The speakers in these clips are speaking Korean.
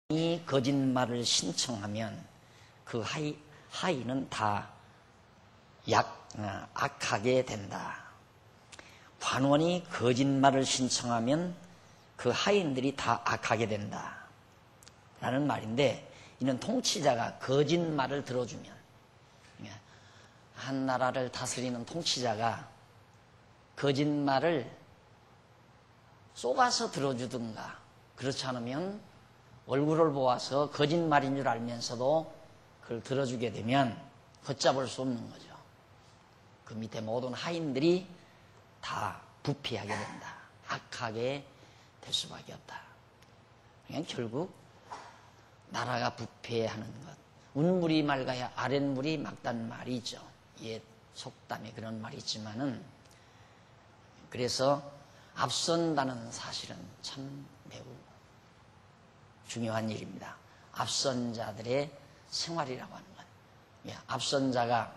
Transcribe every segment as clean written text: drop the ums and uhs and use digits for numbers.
이 거짓말을 신청하면 그 하인은 다 악하게 된다. 관원이 거짓말을 신청하면 그 하인들이 다 악하게 된다. 라는 말인데, 이는 통치자가 거짓말을 들어주면, 한 나라를 다스리는 통치자가 거짓말을 쏘가서 들어주든가, 그렇지 않으면 얼굴을 보아서 거짓말인 줄 알면서도 그걸 들어주게 되면 걷잡을 수 없는 거죠. 그 밑에 모든 하인들이 다 부패하게 된다. 악하게 될 수밖에 없다. 그냥 결국 나라가 부패하는 것. 운물이 맑아야 아랫물이 맑다는 말이 있죠. 옛 속담에 그런 말이 있지만은, 그래서 앞선다는 사실은 참 매우 중요한 일입니다. 앞선 자들의 생활이라고 하는 것. 앞선 자가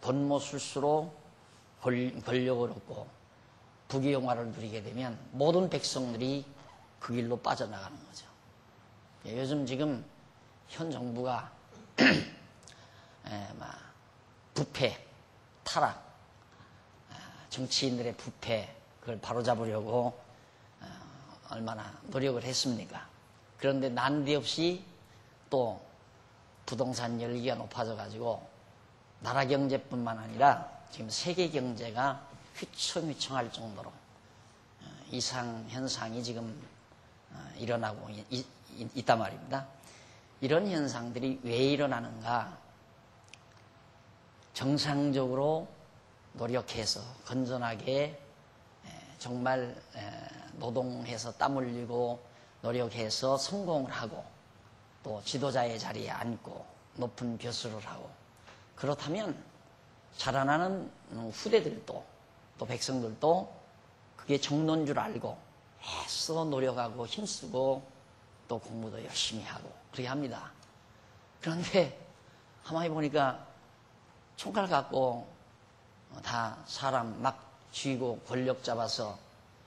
본모술수로 권력을 얻고 부귀영화를 누리게 되면 모든 백성들이 그 길로 빠져나가는 거죠. 요즘 지금 현 정부가 부패, 타락, 정치인들의 부패, 그걸 바로잡으려고 얼마나 노력을 했습니까? 그런데 난데없이 또 부동산 열기가 높아져가지고 나라 경제뿐만 아니라 지금 세계 경제가 휘청휘청할 정도로 이상 현상이 지금 일어나고 있단 말입니다. 이런 현상들이 왜 일어나는가? 정상적으로 노력해서 건전하게 정말 노동해서 땀 흘리고 노력해서 성공을 하고 또 지도자의 자리에 앉고 높은 벼슬을 하고, 그렇다면 자라나는 후대들도 또 백성들도 그게 정로인 줄 알고 애써 노력하고 힘쓰고 또 공부도 열심히 하고 그렇게 합니다. 그런데 가만히 보니까 총칼 갖고 다 사람 막 쥐고 권력 잡아서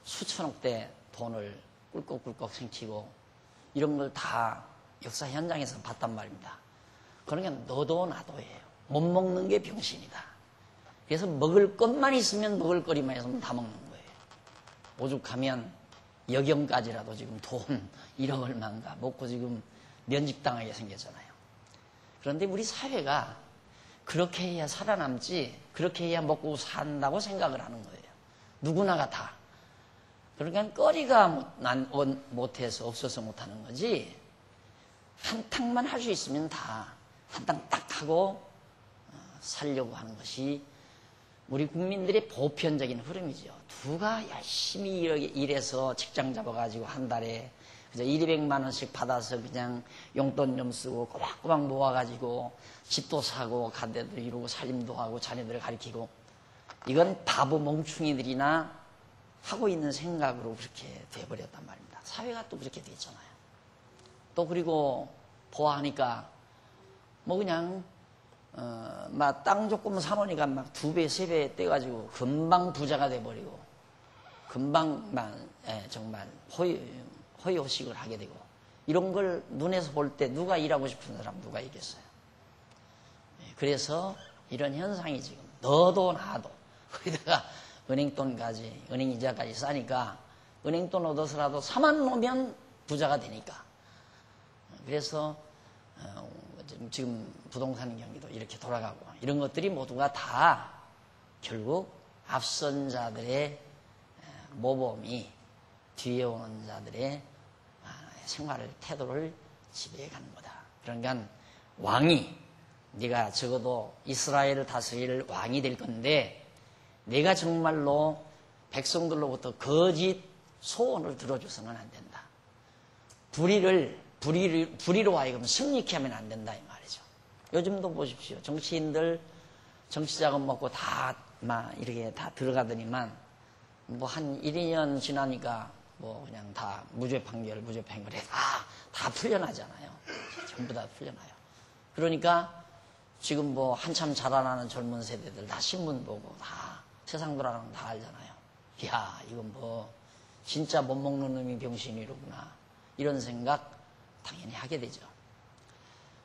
수천억대 돈을 꿀꺽꿀꺽 생치고 이런 걸 다 역사 현장에서 봤단 말입니다. 그러니까 너도 나도예요. 못 먹는 게 병신이다. 그래서 먹을 것만 있으면, 먹을거리만 있으면 다 먹는 거예요. 오죽하면 여경까지라도 지금 돈 1억 얼마인가 먹고 지금 면직당하게 생겼잖아요. 그런데 우리 사회가 그렇게 해야 살아남지, 그렇게 해야 먹고 산다고 생각을 하는 거예요. 누구나가 다. 그러니까 거리가 못해서 없어서 못하는 거지, 한탕만 할 수 있으면 다 한탕 딱 하고 살려고 하는 것이 우리 국민들의 보편적인 흐름이죠. 누가 열심히 일해서 직장 잡아가지고 한 달에 그저 200만 원씩 받아서 그냥 용돈 좀 쓰고 꼬박꼬박 모아가지고 집도 사고 가대도 이루고 살림도 하고 자녀들을 가르치고, 이건 바보 멍충이들이나 하고 있는 생각으로 그렇게 돼버렸단 말입니다. 사회가 또 그렇게 돼 있잖아요. 또 그리고 보아하니까 뭐 그냥 막 땅 조금 사놓으니까 막 2배, 3배 떼가지고 금방 부자가 돼버리고 금방만 정말 허위호식을 하게 되고, 이런 걸 눈에서 볼 때 누가 일하고 싶은 사람 누가 있겠어요? 그래서 이런 현상이 지금 너도 나도 거기다가 은행돈까지, 은행 이자까지 싸니까 은행돈 얻어서라도 사만 놓으면 부자가 되니까. 그래서 지금 부동산 경기도 이렇게 돌아가고, 이런 것들이 모두가 다 결국 앞선 자들의 모범이 뒤에 오는 자들의 생활을, 태도를 지배해 가는 거다. 그러니까 왕이, 네가 적어도 이스라엘을 다스릴 왕이 될 건데 내가 정말로 백성들로부터 거짓 소원을 들어줘서는 안 된다. 불의로 하여금 승리케 하면 안 된다, 이 말이죠. 요즘도 보십시오. 정치인들 정치자금 먹고 다 이렇게 다 들어가더니만 뭐 한 1, 2년 지나니까 뭐 그냥 다 무죄 판결에 다 풀려나잖아요. 전부 다 풀려나요. 그러니까 지금 뭐 한참 자라나는 젊은 세대들 다 신문 보고 다 세상 돌아가는 거 다 알잖아요. 이야, 이건 뭐 진짜 못 먹는 놈이 병신이로구나, 이런 생각 당연히 하게 되죠.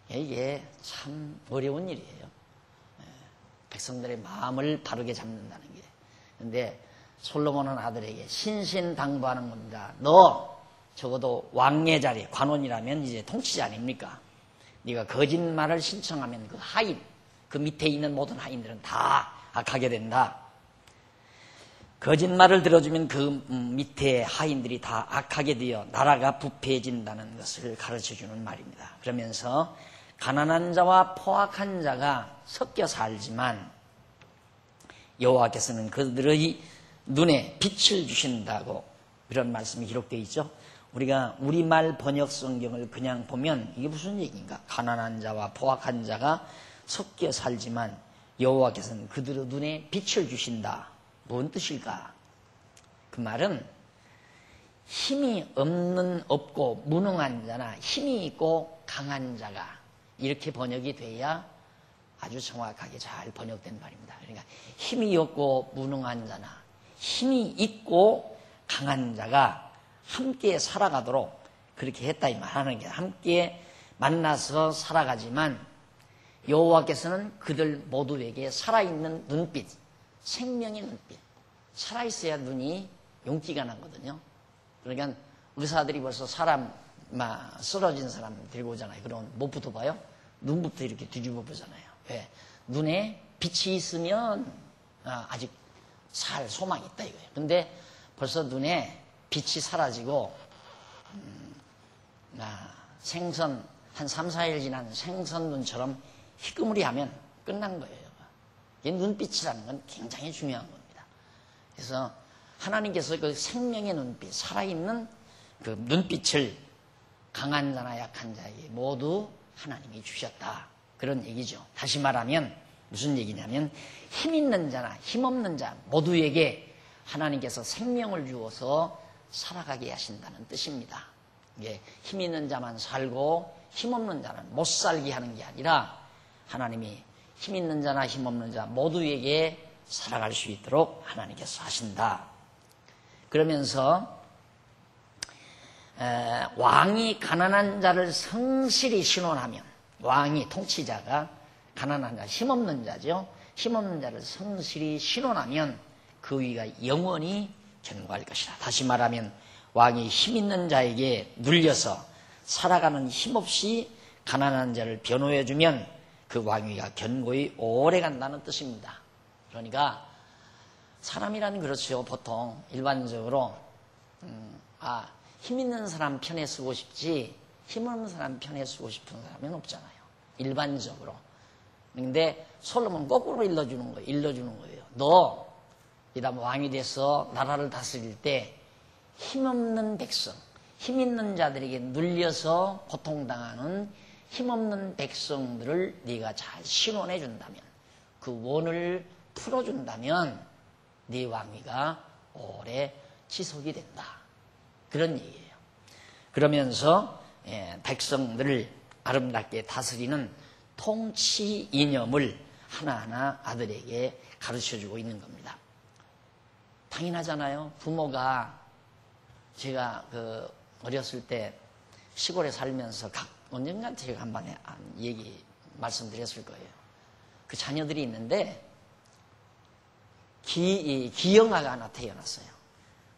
이게 참 어려운 일이에요. 백성들의 마음을 바르게 잡는다는 게. 근데 솔로몬은 아들에게 신신당부하는 겁니다. 너 적어도 왕의 자리, 관원이라면 이제 통치자 아닙니까? 네가 거짓말을 신청하면 그 하인, 그 밑에 있는 모든 하인들은 다 악하게 된다. 거짓말을 들어주면 그 밑에 하인들이 다 악하게 되어 나라가 부패해진다는 것을 가르쳐주는 말입니다. 그러면서 가난한 자와 포악한 자가 섞여 살지만 여호와께서는 그들의 눈에 빛을 주신다고 이런 말씀이 기록되어 있죠. 우리가 우리말 번역 성경을 그냥 보면 이게 무슨 얘기인가? 가난한 자와 포악한 자가 섞여 살지만 여호와께서는 그들의 눈에 빛을 주신다. 뭔 뜻일까? 그 말은 힘이 없고 무능한 자나 힘이 있고 강한 자가 이렇게 번역이 돼야 아주 정확하게 잘 번역된 말입니다. 그러니까 힘이 없고 무능한 자나 힘이 있고 강한 자가 함께 살아가도록 그렇게 했다 이 말하는 게 함께 만나서 살아가지만 여호와께서는 그들 모두에게 살아있는 눈빛, 생명의 눈빛, 살아있어야 눈이 용기가 나거든요. 그러니까 의사들이 벌써 사람 쓰러진 사람 들고 오잖아요. 그럼 뭐부터 봐요? 눈부터 이렇게 뒤집어 보잖아요. 왜? 눈에 빛이 있으면 아직 살 소망이 있다 이거예요. 근데 벌써 눈에 빛이 사라지고 생선 한 3, 4일 지난 생선 눈처럼 희끄무리하면 끝난 거예요. 이 눈빛이라는 건 굉장히 중요한 겁니다. 그래서 하나님께서 그 생명의 눈빛, 살아있는 그 눈빛을 강한 자나 약한 자에게 모두 하나님이 주셨다. 그런 얘기죠. 다시 말하면 무슨 얘기냐면 힘 있는 자나 힘 없는 자 모두에게 하나님께서 생명을 주어서 살아가게 하신다는 뜻입니다. 이게 힘 있는 자만 살고 힘 없는 자는 못 살게 하는 게 아니라 하나님이 힘 있는 자나 힘 없는 자 모두에게 살아갈 수 있도록 하나님께서 하신다. 그러면서 왕이 가난한 자를 성실히 신원하면 왕이 통치자가 가난한 자, 힘없는 자죠. 힘없는 자를 성실히 신원하면 그 위가 영원히 견고할 것이다. 다시 말하면 왕이 힘 있는 자에게 눌려서 살아가는 힘없이 가난한 자를 변호해주면 그 왕위가 견고히 오래 간다는 뜻입니다. 그러니까 사람이란 그렇죠. 보통 일반적으로 힘 있는 사람 편에 쓰고 싶지 힘 없는 사람 편에 쓰고 싶은 사람은 없잖아요. 일반적으로. 근데 솔로몬 거꾸로 일러주는 거예요. 너 이다음 왕이 돼서 나라를 다스릴 때 힘없는 백성, 힘 있는 자들에게 눌려서 고통당하는 힘없는 백성들을 네가 잘 신원해 준다면, 그 원을 풀어준다면 네 왕위가 오래 지속이 된다. 그런 얘기예요. 그러면서 백성들을 아름답게 다스리는 통치 이념을 하나하나 아들에게 가르쳐주고 있는 겁니다. 당연하잖아요. 부모가 제가 어렸을 때 시골에 살면서 언젠가 제가 한 번에 말씀드렸을 거예요. 그 자녀들이 있는데 기영아가 하나 태어났어요.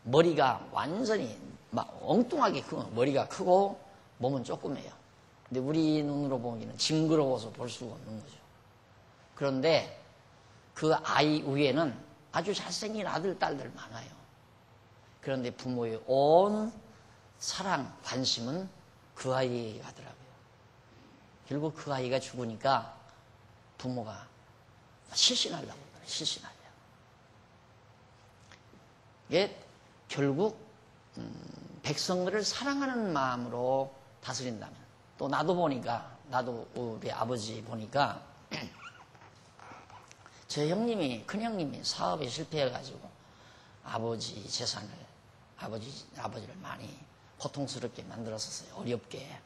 머리가 완전히 막 엉뚱하게 머리가 크고 몸은 조그매요. 근데 우리 눈으로 보기에는 징그러워서 볼 수가 없는 거죠. 그런데 그 아이 위에는 아주 잘생긴 아들, 딸들 많아요. 그런데 부모의 온 사랑, 관심은 그 아이에게 가더라고요. 결국 그 아이가 죽으니까 부모가 실신하려고 그래요. 실신하려고. 이게 결국 백성들을 사랑하는 마음으로 다스린다면, 또 나도 우리 아버지 보니까 제 형님이, 큰형님이 사업에 실패해가지고 아버지 재산을, 아버지를 많이 고통스럽게 만들었었어요. 어렵게.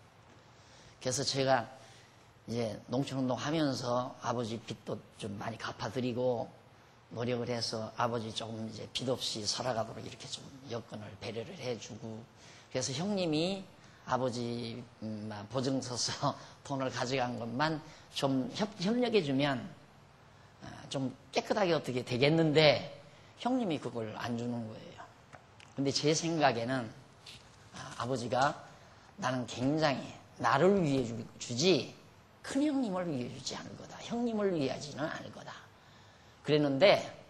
그래서 제가 이제 농촌운동 하면서 아버지 빚도 좀 많이 갚아드리고 노력을 해서 아버지 조금 이제 빚 없이 살아가도록 이렇게 좀 여건을 배려를 해주고, 그래서 형님이 아버지만 보증 서서 돈을 가져간 것만 좀 협력해주면 좀 깨끗하게 어떻게 되겠는데 형님이 그걸 안 주는 거예요. 근데 제 생각에는 아버지가 나는 굉장히 나를 위해 주지 큰 형님을 위해 주지 않을 거다. 형님을 위해 하지는 않을 거다. 그랬는데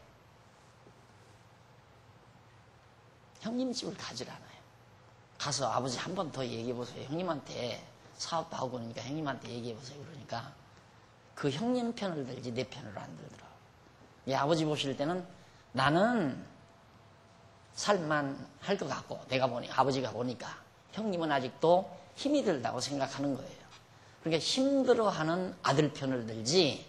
형님 집을 가질 않아요. 가서 아버지 한 번 더 얘기해 보세요. 형님한테 사업도 하고 그러니까 형님한테 얘기해 보세요. 그러니까 그 형님 편을 들지 내 편을 안 들더라고요. 아버지 보실 때는 나는 살만 할 것 같고 내가 보니까 아버지가 보니까 형님은 아직도 힘이 들다고 생각하는 거예요. 그러니까 힘들어하는 아들 편을 들지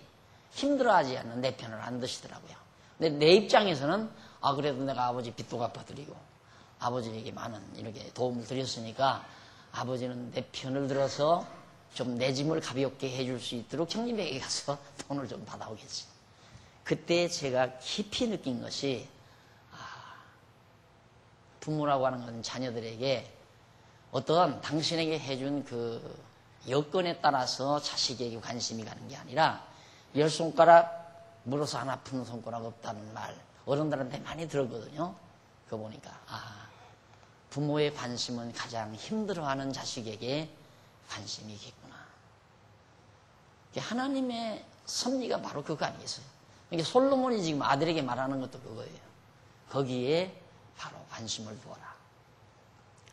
힘들어하지 않는 내 편을 안 드시더라고요. 근데 내 입장에서는 그래도 내가 아버지 빚도 갚아드리고 아버지에게 많은 이렇게 도움을 드렸으니까 아버지는 내 편을 들어서 좀 내 짐을 가볍게 해줄 수 있도록 형님에게 가서 돈을 좀 받아오겠지. 그때 제가 깊이 느낀 것이 부모라고 하는 건 자녀들에게 어떤 당신에게 해준 그 여건에 따라서 자식에게 관심이 가는 게 아니라 10손가락 물어서 하나 푸는 손가락 없다는 말 어른들한테 많이 들었거든요. 그거 보니까 부모의 관심은 가장 힘들어하는 자식에게 관심이 있겠구나. 하나님의 섭리가 바로 그거 아니겠어요? 그러니까 솔로몬이 지금 아들에게 말하는 것도 그거예요. 거기에 바로 관심을 두어라.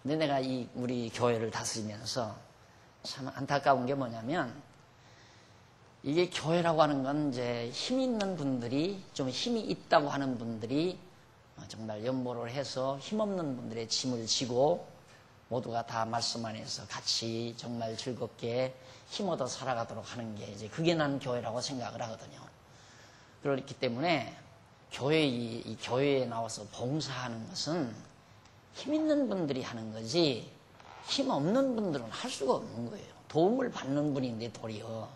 근데 내가 우리 교회를 다스리면서 참 안타까운 게 뭐냐면 이게 교회라고 하는 건 이제 힘 있는 분들이 좀 힘이 있다고 하는 분들이 정말 연보를 해서 힘없는 분들의 짐을 지고 모두가 다 말씀 안에서 같이 정말 즐겁게 힘 얻어 살아가도록 하는 게 이제 그게 난 교회라고 생각을 하거든요. 그렇기 때문에 이 교회에 나와서 봉사하는 것은 힘 있는 분들이 하는 거지 힘 없는 분들은 할 수가 없는 거예요. 도움을 받는 분인데 도리어.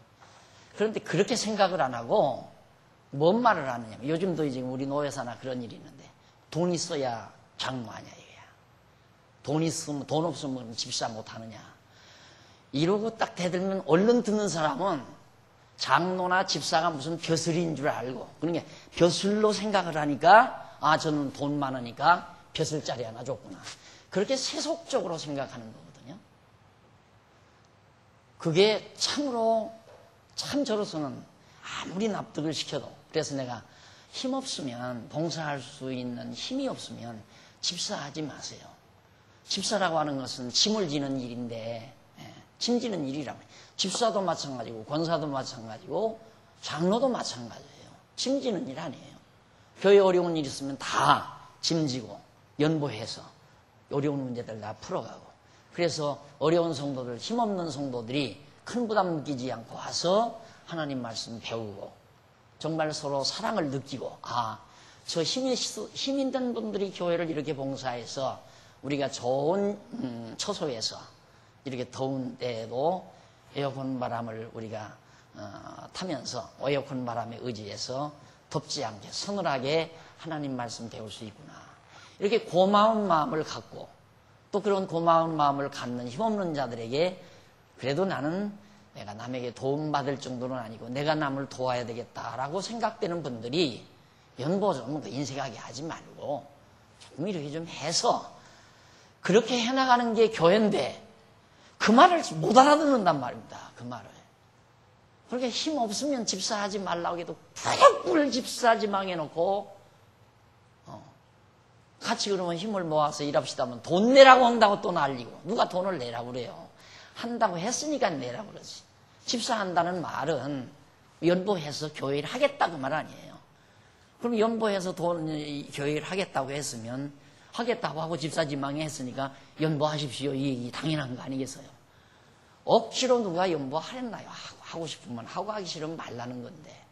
그런데 그렇게 생각을 안 하고 뭔 말을 하느냐면 요즘도 이제 우리 노회사나 그런 일이 있는데 돈 있어야 장모하냐 이거야. 돈 없으면 집사 못하느냐. 이러고 딱 대들면 얼른 듣는 사람은 장로나 집사가 무슨 벼슬인 줄 알고 그러니까 벼슬로 생각을 하니까 저는 돈 많으니까 벼슬자리 하나 줬구나. 그렇게 세속적으로 생각하는 거거든요. 그게 참으로 참 저로서는 아무리 납득을 시켜도 그래서 내가 힘없으면 봉사할 수 있는 힘이 없으면 집사하지 마세요. 집사라고 하는 것은 짐을 지는 일인데 짐 지는 일이라면 집사도 마찬가지고 권사도 마찬가지고 장로도 마찬가지예요. 짐 지는 일 아니에요. 교회 어려운 일 있으면 다 짐지고 연보해서 어려운 문제들 다 풀어가고 그래서 어려운 성도들 힘없는 성도들이 큰 부담 느끼지 않고 와서 하나님 말씀 배우고 정말 서로 사랑을 느끼고 저 힘 있는 분들이 교회를 이렇게 봉사해서 우리가 좋은 처소에서 이렇게 더운 때에도 에어컨 바람을 우리가 타면서 에어컨 바람에 의지해서 덥지 않게 서늘하게 하나님 말씀 배울 수 있구나. 이렇게 고마운 마음을 갖고 또 그런 고마운 마음을 갖는 힘없는 자들에게 그래도 나는 내가 남에게 도움받을 정도는 아니고 내가 남을 도와야 되겠다라고 생각되는 분들이 연보 좀 인색하게 하지 말고 조금 이렇게 좀 해서 그렇게 해나가는 게 교회인데 그 말을 못 알아듣는단 말입니다. 그 말을. 그렇게 힘 없으면 집사하지 말라고 해도 푸르풀 집사 지망해놓고 같이 그러면 힘을 모아서 일합시다 하면 돈 내라고 한다고 또 난리고 누가 돈을 내라고 그래요. 한다고 했으니까 내라고 그러지. 집사한다는 말은 연보해서 교회를 하겠다 그 말 아니에요. 그럼 연보해서 교회를 하겠다고 했으면 하겠다고 하고 집사 지망에 했으니까 연보하십시오. 이 얘기 당연한 거 아니겠어요? 억지로 누가 연보하랬나요? 하고 싶으면 하고 하기 싫으면 말라는 건데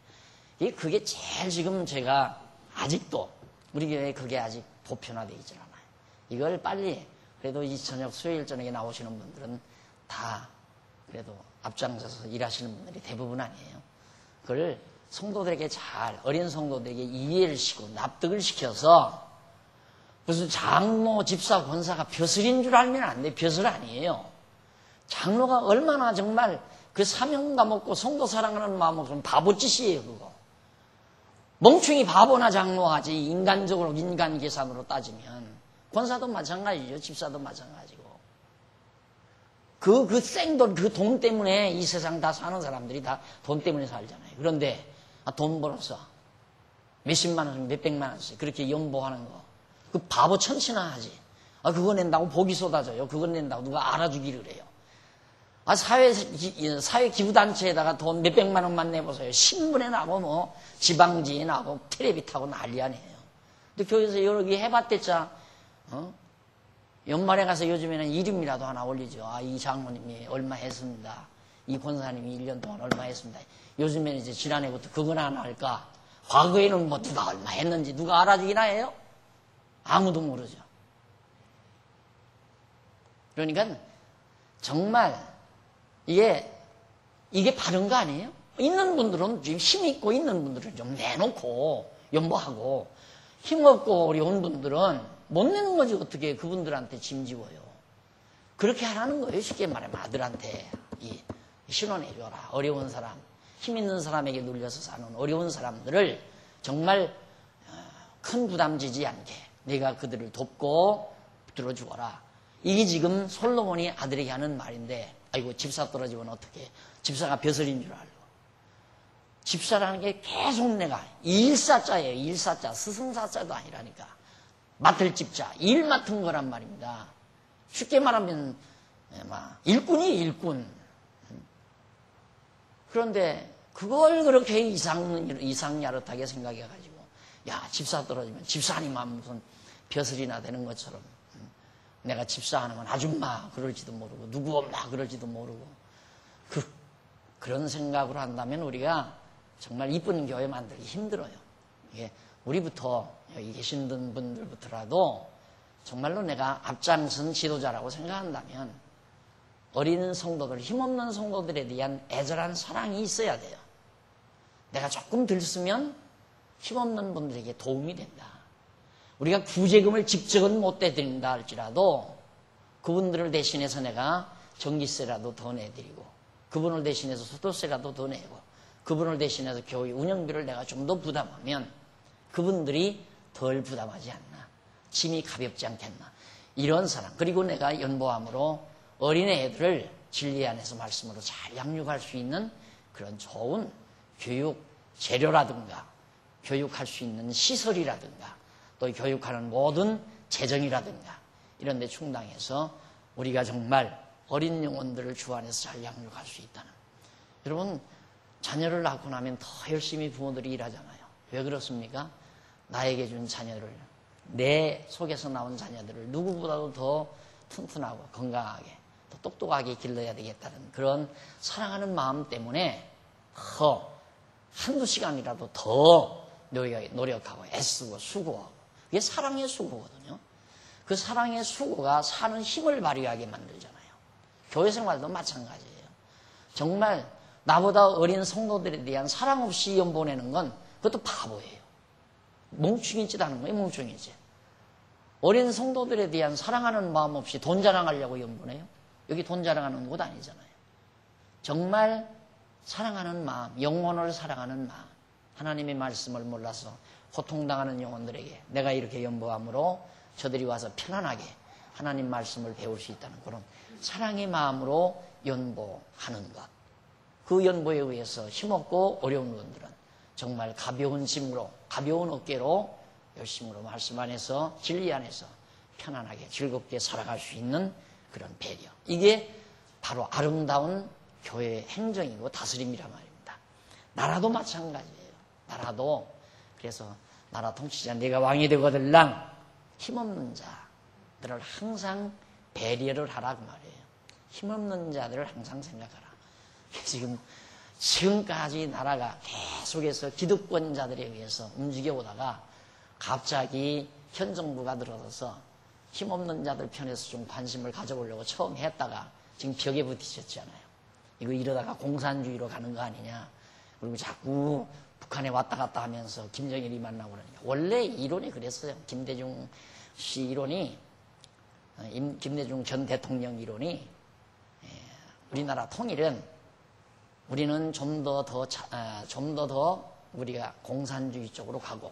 그게 제일 지금 제가 아직도 우리 교회에 그게 아직 보편화되어 있지 않아요. 이걸 빨리 그래도 이 저녁 수요일 저녁에 나오시는 분들은 다 그래도 앞장서서 일하시는 분들이 대부분 아니에요. 그걸 성도들에게 잘 어린 성도들에게 이해를 시키고 납득을 시켜서 무슨 장모 집사 권사가 벼슬인 줄 알면 안 돼. 벼슬 아니에요. 장로가 얼마나 정말 그 사명감 없고 성도 사랑하는 마음 없으면 바보짓이에요, 그거. 멍충이 바보나 장로하지, 인간적으로, 인간 계산으로 따지면. 권사도 마찬가지죠. 집사도 마찬가지고. 그 생돈, 그 돈 때문에 이 세상 다 사는 사람들이 다 돈 때문에 살잖아요. 그런데, 돈 벌어서 몇십만 원, 몇백만 원씩 그렇게 연보하는 거. 그 바보 천치나 하지. 그거 낸다고 복이 쏟아져요. 그거 낸다고 누가 알아주기를 해요. 사회 기부단체에다가 돈 몇백만 원만 내보세요. 신문에 나고 뭐, 지방지에 나고, 텔레비 타고 난리 아니에요. 근데 교회에서 여러 개 해봤댔자, 연말에 가서 요즘에는 이름이라도 하나 올리죠. 이 장모님이 얼마 했습니다. 이 권사님이 1년 동안 얼마 했습니다. 요즘에는 이제 지난해부터 그거나 하나 할까? 과거에는 뭐 누가 얼마 했는지 누가 알아주기나 해요? 아무도 모르죠. 그러니까 정말 이게 바른 거 아니에요? 있는 분들은 좀 힘 있고 있는 분들은 좀 내놓고 연보하고 힘없고 어려운 분들은 못 내는 거지 어떻게 그분들한테 짐지워요. 그렇게 하라는 거예요. 쉽게 말하면 아들한테 신원해줘라. 어려운 사람, 힘 있는 사람에게 눌려서 사는 어려운 사람들을 정말 큰 부담 지지 않게 내가 그들을 돕고 들어주거라. 이게 지금 솔로몬이 아들에게 하는 말인데, 아이고 집사 떨어지면 어떡해. 집사가 벼슬인 줄 알고. 집사라는 게 계속 내가 일사자예요. 일사자. 스승사자도 아니라니까. 맡을 집자. 일 맡은 거란 말입니다. 쉽게 말하면 일꾼이 일꾼. 그런데 그걸 그렇게 이상야릇하게 생각해가지고 야 집사 떨어지면 집사님만 무슨 벼슬이나 되는 것처럼 내가 집사 하나면 아줌마 그럴지도 모르고 누구 엄마 그럴지도 모르고 그런 생각으로 한다면 우리가 정말 이쁜 교회 만들기 힘들어요. 이게 우리부터 여기 계신 분들부터라도 정말로 내가 앞장선 지도자라고 생각한다면 어린 성도들, 힘없는 성도들에 대한 애절한 사랑이 있어야 돼요. 내가 조금 들쓰면 힘없는 분들에게 도움이 된다. 우리가 구제금을 직접은 못 대드린다 할지라도 그분들을 대신해서 내가 전기세라도 더 내드리고 그분을 대신해서 소득세라도 더 내고 그분을 대신해서 교회 운영비를 내가 좀 더 부담하면 그분들이 덜 부담하지 않나. 짐이 가볍지 않겠나. 이런 사랑. 그리고 내가 연보함으로 어린애들을 진리 안에서 말씀으로 잘 양육할 수 있는 그런 좋은 교육 재료라든가 교육할 수 있는 시설이라든가 또 교육하는 모든 재정이라든가 이런 데 충당해서 우리가 정말 어린 영혼들을 주 안에서 잘 양육할 수 있다는. 여러분 자녀를 낳고 나면 더 열심히 부모들이 일하잖아요. 왜 그렇습니까? 나에게 준 자녀를 내 속에서 나온 자녀들을 누구보다도 더 튼튼하고 건강하게 더 똑똑하게 길러야 되겠다는 그런 사랑하는 마음 때문에 더 한두 시간이라도 더 노력하고 애쓰고 수고하고 그게 사랑의 수고거든요. 그 사랑의 수고가 사는 힘을 발휘하게 만들잖아요. 교회 생활도 마찬가지예요. 정말 나보다 어린 성도들에 대한 사랑 없이 연보내는 건 그것도 바보예요. 멍충이짓 하는 거예요. 멍충이짓. 어린 성도들에 대한 사랑하는 마음 없이 돈 자랑하려고 연보내요. 여기 돈 자랑하는 곳 아니잖아요. 정말 사랑하는 마음, 영혼을 사랑하는 마음, 하나님의 말씀을 몰라서 고통당하는 영혼들에게 내가 이렇게 연보함으로 저들이 와서 편안하게 하나님 말씀을 배울 수 있다는 그런 사랑의 마음으로 연보하는 것. 그 연보에 의해서 힘없고 어려운 분들은 정말 가벼운 짐으로 가벼운 어깨로 열심으로 말씀 안에서 진리 안에서 편안하게 즐겁게 살아갈 수 있는 그런 배려. 이게 바로 아름다운 교회의 행정이고 다스림이란 말입니다. 나라도 마찬가지예요. 나라도 그래서 나라 통치자 네가 왕이 되거들랑 힘없는 자들을 항상 배려를 하라 그 말이에요. 힘없는 자들을 항상 생각하라. 지금까지 나라가 계속해서 기득권자들에 의해서 움직여오다가 갑자기 현 정부가 들어서서 힘없는 자들 편에서 좀 관심을 가져보려고 처음 했다가 지금 벽에 부딪혔잖아요. 이거 이러다가 공산주의로 가는 거 아니냐. 그리고 자꾸 북한에 왔다 갔다 하면서 김정일이 만나고 그러니까. 원래 이론이 그랬어요. 김대중 씨 이론이, 김대중 전 대통령 이론이 우리나라 통일은 우리는 좀 더 우리가 공산주의 쪽으로 가고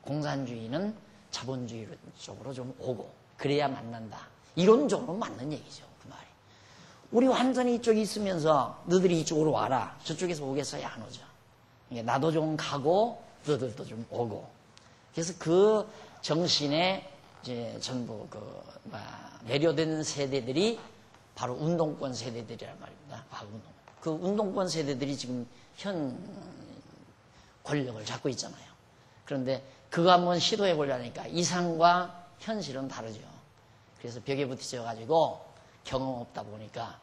공산주의는 자본주의 쪽으로 좀 오고 그래야 만난다. 이론적으로 맞는 얘기죠. 그 말이. 우리 완전히 이쪽에 있으면서 너희들이 이쪽으로 와라. 저쪽에서 오겠어야 안 오죠. 나도 좀 가고 너희들도 좀 오고. 그래서 그 정신에 이제 전부 매료된 세대들이 바로 운동권 세대들이란 말입니다. 그 운동권 세대들이 지금 현 권력을 잡고 있잖아요. 그런데 그거 한번 시도해 보려니까 이상과 현실은 다르죠. 그래서 벽에 부딪혀가지고 경험 없다 보니까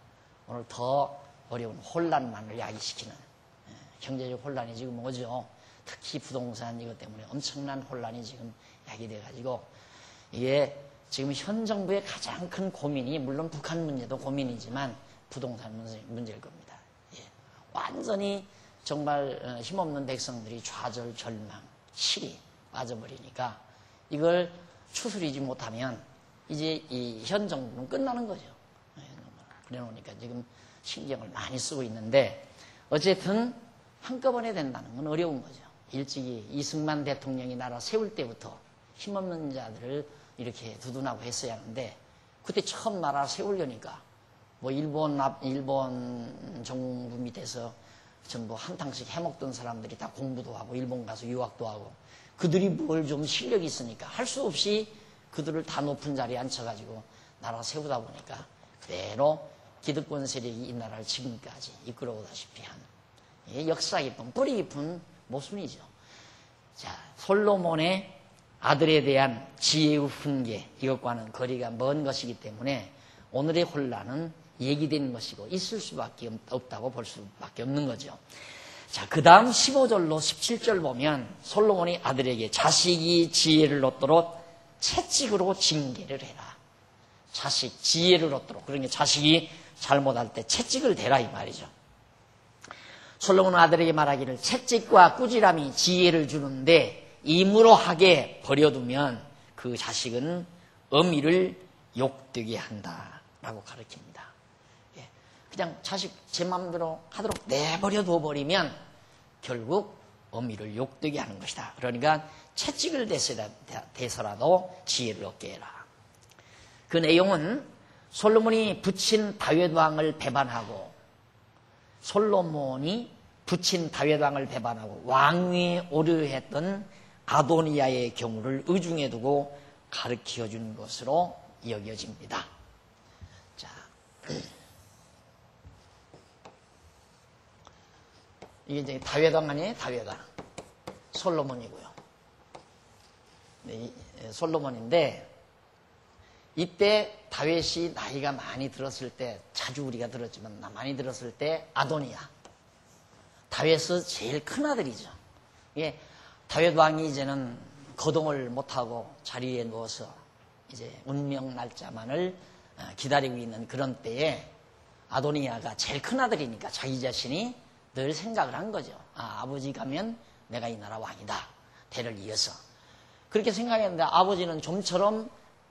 오늘 더 어려운 혼란만을 야기시키는 경제적 혼란이 지금 오죠. 특히 부동산 이것 때문에 엄청난 혼란이 지금 야기돼가지고 이게 지금 현 정부의 가장 큰 고민이 물론 북한 문제도 고민이지만 부동산 문제일 겁니다. 예. 완전히 정말 힘없는 백성들이 좌절, 절망, 실이 빠져버리니까 이걸 추스리지 못하면 이제 이 현 정부는 끝나는 거죠. 그래 놓으니까 지금 신경을 많이 쓰고 있는데 어쨌든 한꺼번에 된다는 건 어려운 거죠. 일찍이 이승만 대통령이 나라 세울 때부터 힘없는 자들을 이렇게 두둔하고 했어야 하는데 그때 처음 나라 세우려니까 뭐 일본 정부 밑에서 전부 한탕씩 해먹던 사람들이 다 공부도 하고 일본 가서 유학도 하고 그들이 뭘 좀 실력이 있으니까 할 수 없이 그들을 다 높은 자리에 앉혀가지고 나라 세우다 보니까 그대로 기득권 세력이 이 나라를 지금까지 이끌어오다시피 한 역사 깊은 뿌리 깊은 모순이죠. 자, 솔로몬의 아들에 대한 지혜의 훈계 이것과는 거리가 먼 것이기 때문에 오늘의 혼란은 얘기된 것이고 있을 수밖에 없다고 볼 수밖에 없는 거죠. 자, 그 다음 15절로 17절 보면 솔로몬이 아들에게 자식이 지혜를 얻도록 채찍으로 징계를 해라. 자식 지혜를 얻도록. 그러니까 자식이 잘못할 때 채찍을 대라 이 말이죠. 솔로몬은 아들에게 말하기를 채찍과 꾸지람이 지혜를 주는데 임으로하게 버려두면 그 자식은 어미를 욕되게 한다라고 가르칩니다. 예. 그냥 자식 제 마음대로 하도록 내버려 둬버리면 결국 어미를 욕되게 하는 것이다. 그러니까 채찍을 대서라도 지혜를 얻게 해라. 그 내용은 솔로몬이 부친 다윗 왕을 배반하고 왕위에 오르려 했던 아도니아의 경우를 의중에 두고 가르쳐 준 것으로 여겨집니다. 자, 이게 이제 다윗 왕 아니에요? 다윗 왕. 솔로몬이고요. 네, 솔로몬인데 이때 다윗이 나이가 많이 들었을 때 자주 우리가 들었지만 많이 들었을 때 아도니아 다윗의 제일 큰 아들이죠. 예, 다윗 왕이 이제는 거동을 못하고 자리에 누워서 이제 운명 날짜만을 기다리고 있는 그런 때에 아도니아가 제일 큰 아들이니까 자기 자신이 늘 생각을 한 거죠. 아버지 가면 내가 이 나라 왕이다. 대를 이어서. 그렇게 생각했는데 아버지는 좀처럼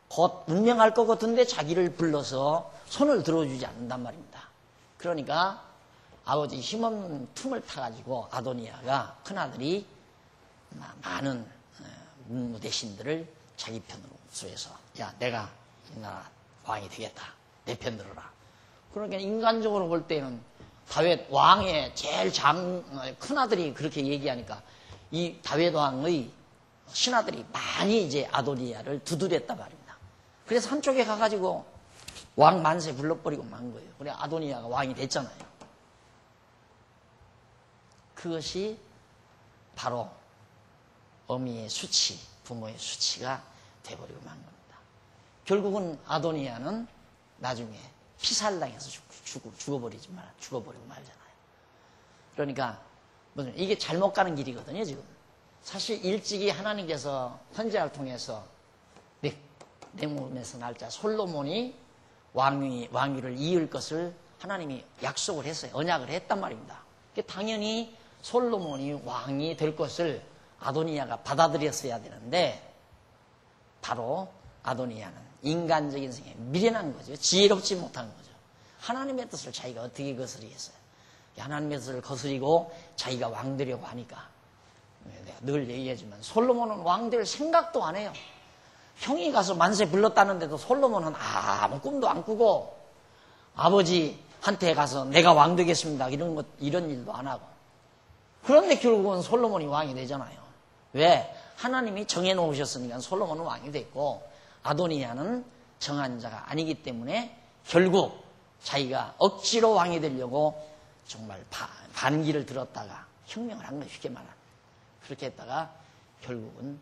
곧 운명할 것 같은데 자기를 불러서 손을 들어주지 않는단 말입니다. 그러니까 아버지 힘없는 틈을 타가지고 아도니아가 큰아들이 많은 문무 대신들을 자기 편으로 수해서 야 내가 이 나라 왕이 되겠다. 내 편 들어라. 그러니까 인간적으로 볼 때는 다윗 왕의 제일 큰아들이 그렇게 얘기하니까 이 다윗 왕의 신하들이 많이 이제 아도니아를 두드렸단 말입니다. 그래서 한쪽에 가가지고 왕 만세 불러버리고 만 거예요. 그래 아도니아가 왕이 됐잖아요. 그것이 바로 어미의 수치, 부모의 수치가 돼버리고 만 겁니다. 결국은 아도니아는 나중에 피살당해서 죽어버리고 말잖아요. 그러니까 이게 잘못 가는 길이거든요. 지금 사실 일찍이 하나님께서 선지자를 통해서 내 몸에서 날짜 솔로몬이 왕위를 이을 것을 하나님이 약속을 했어요. 언약을 했단 말입니다. 당연히 솔로몬이 왕이 될 것을 아도니아가 받아들였어야 되는데 바로 아도니아는 인간적인 생에 미련한 거죠. 지혜롭지 못한 거죠. 하나님의 뜻을 자기가 어떻게 거스리겠어요? 하나님의 뜻을 거스리고 자기가 왕 되려고 하니까. 내가 늘 얘기하지만 솔로몬은 왕 될 생각도 안 해요. 형이 가서 만세 불렀다는데도 솔로몬은 아무 꿈도 안 꾸고 아버지한테 가서 내가 왕 되겠습니다 이런 일도 안 하고. 그런데 결국은 솔로몬이 왕이 되잖아요. 왜? 하나님이 정해놓으셨으니까 솔로몬은 왕이 됐고 아도니아는 정한 자가 아니기 때문에 결국 자기가 억지로 왕이 되려고 정말 반기를 들었다가 혁명을 한 거예요. 쉽게 말하면. 그렇게 했다가 결국은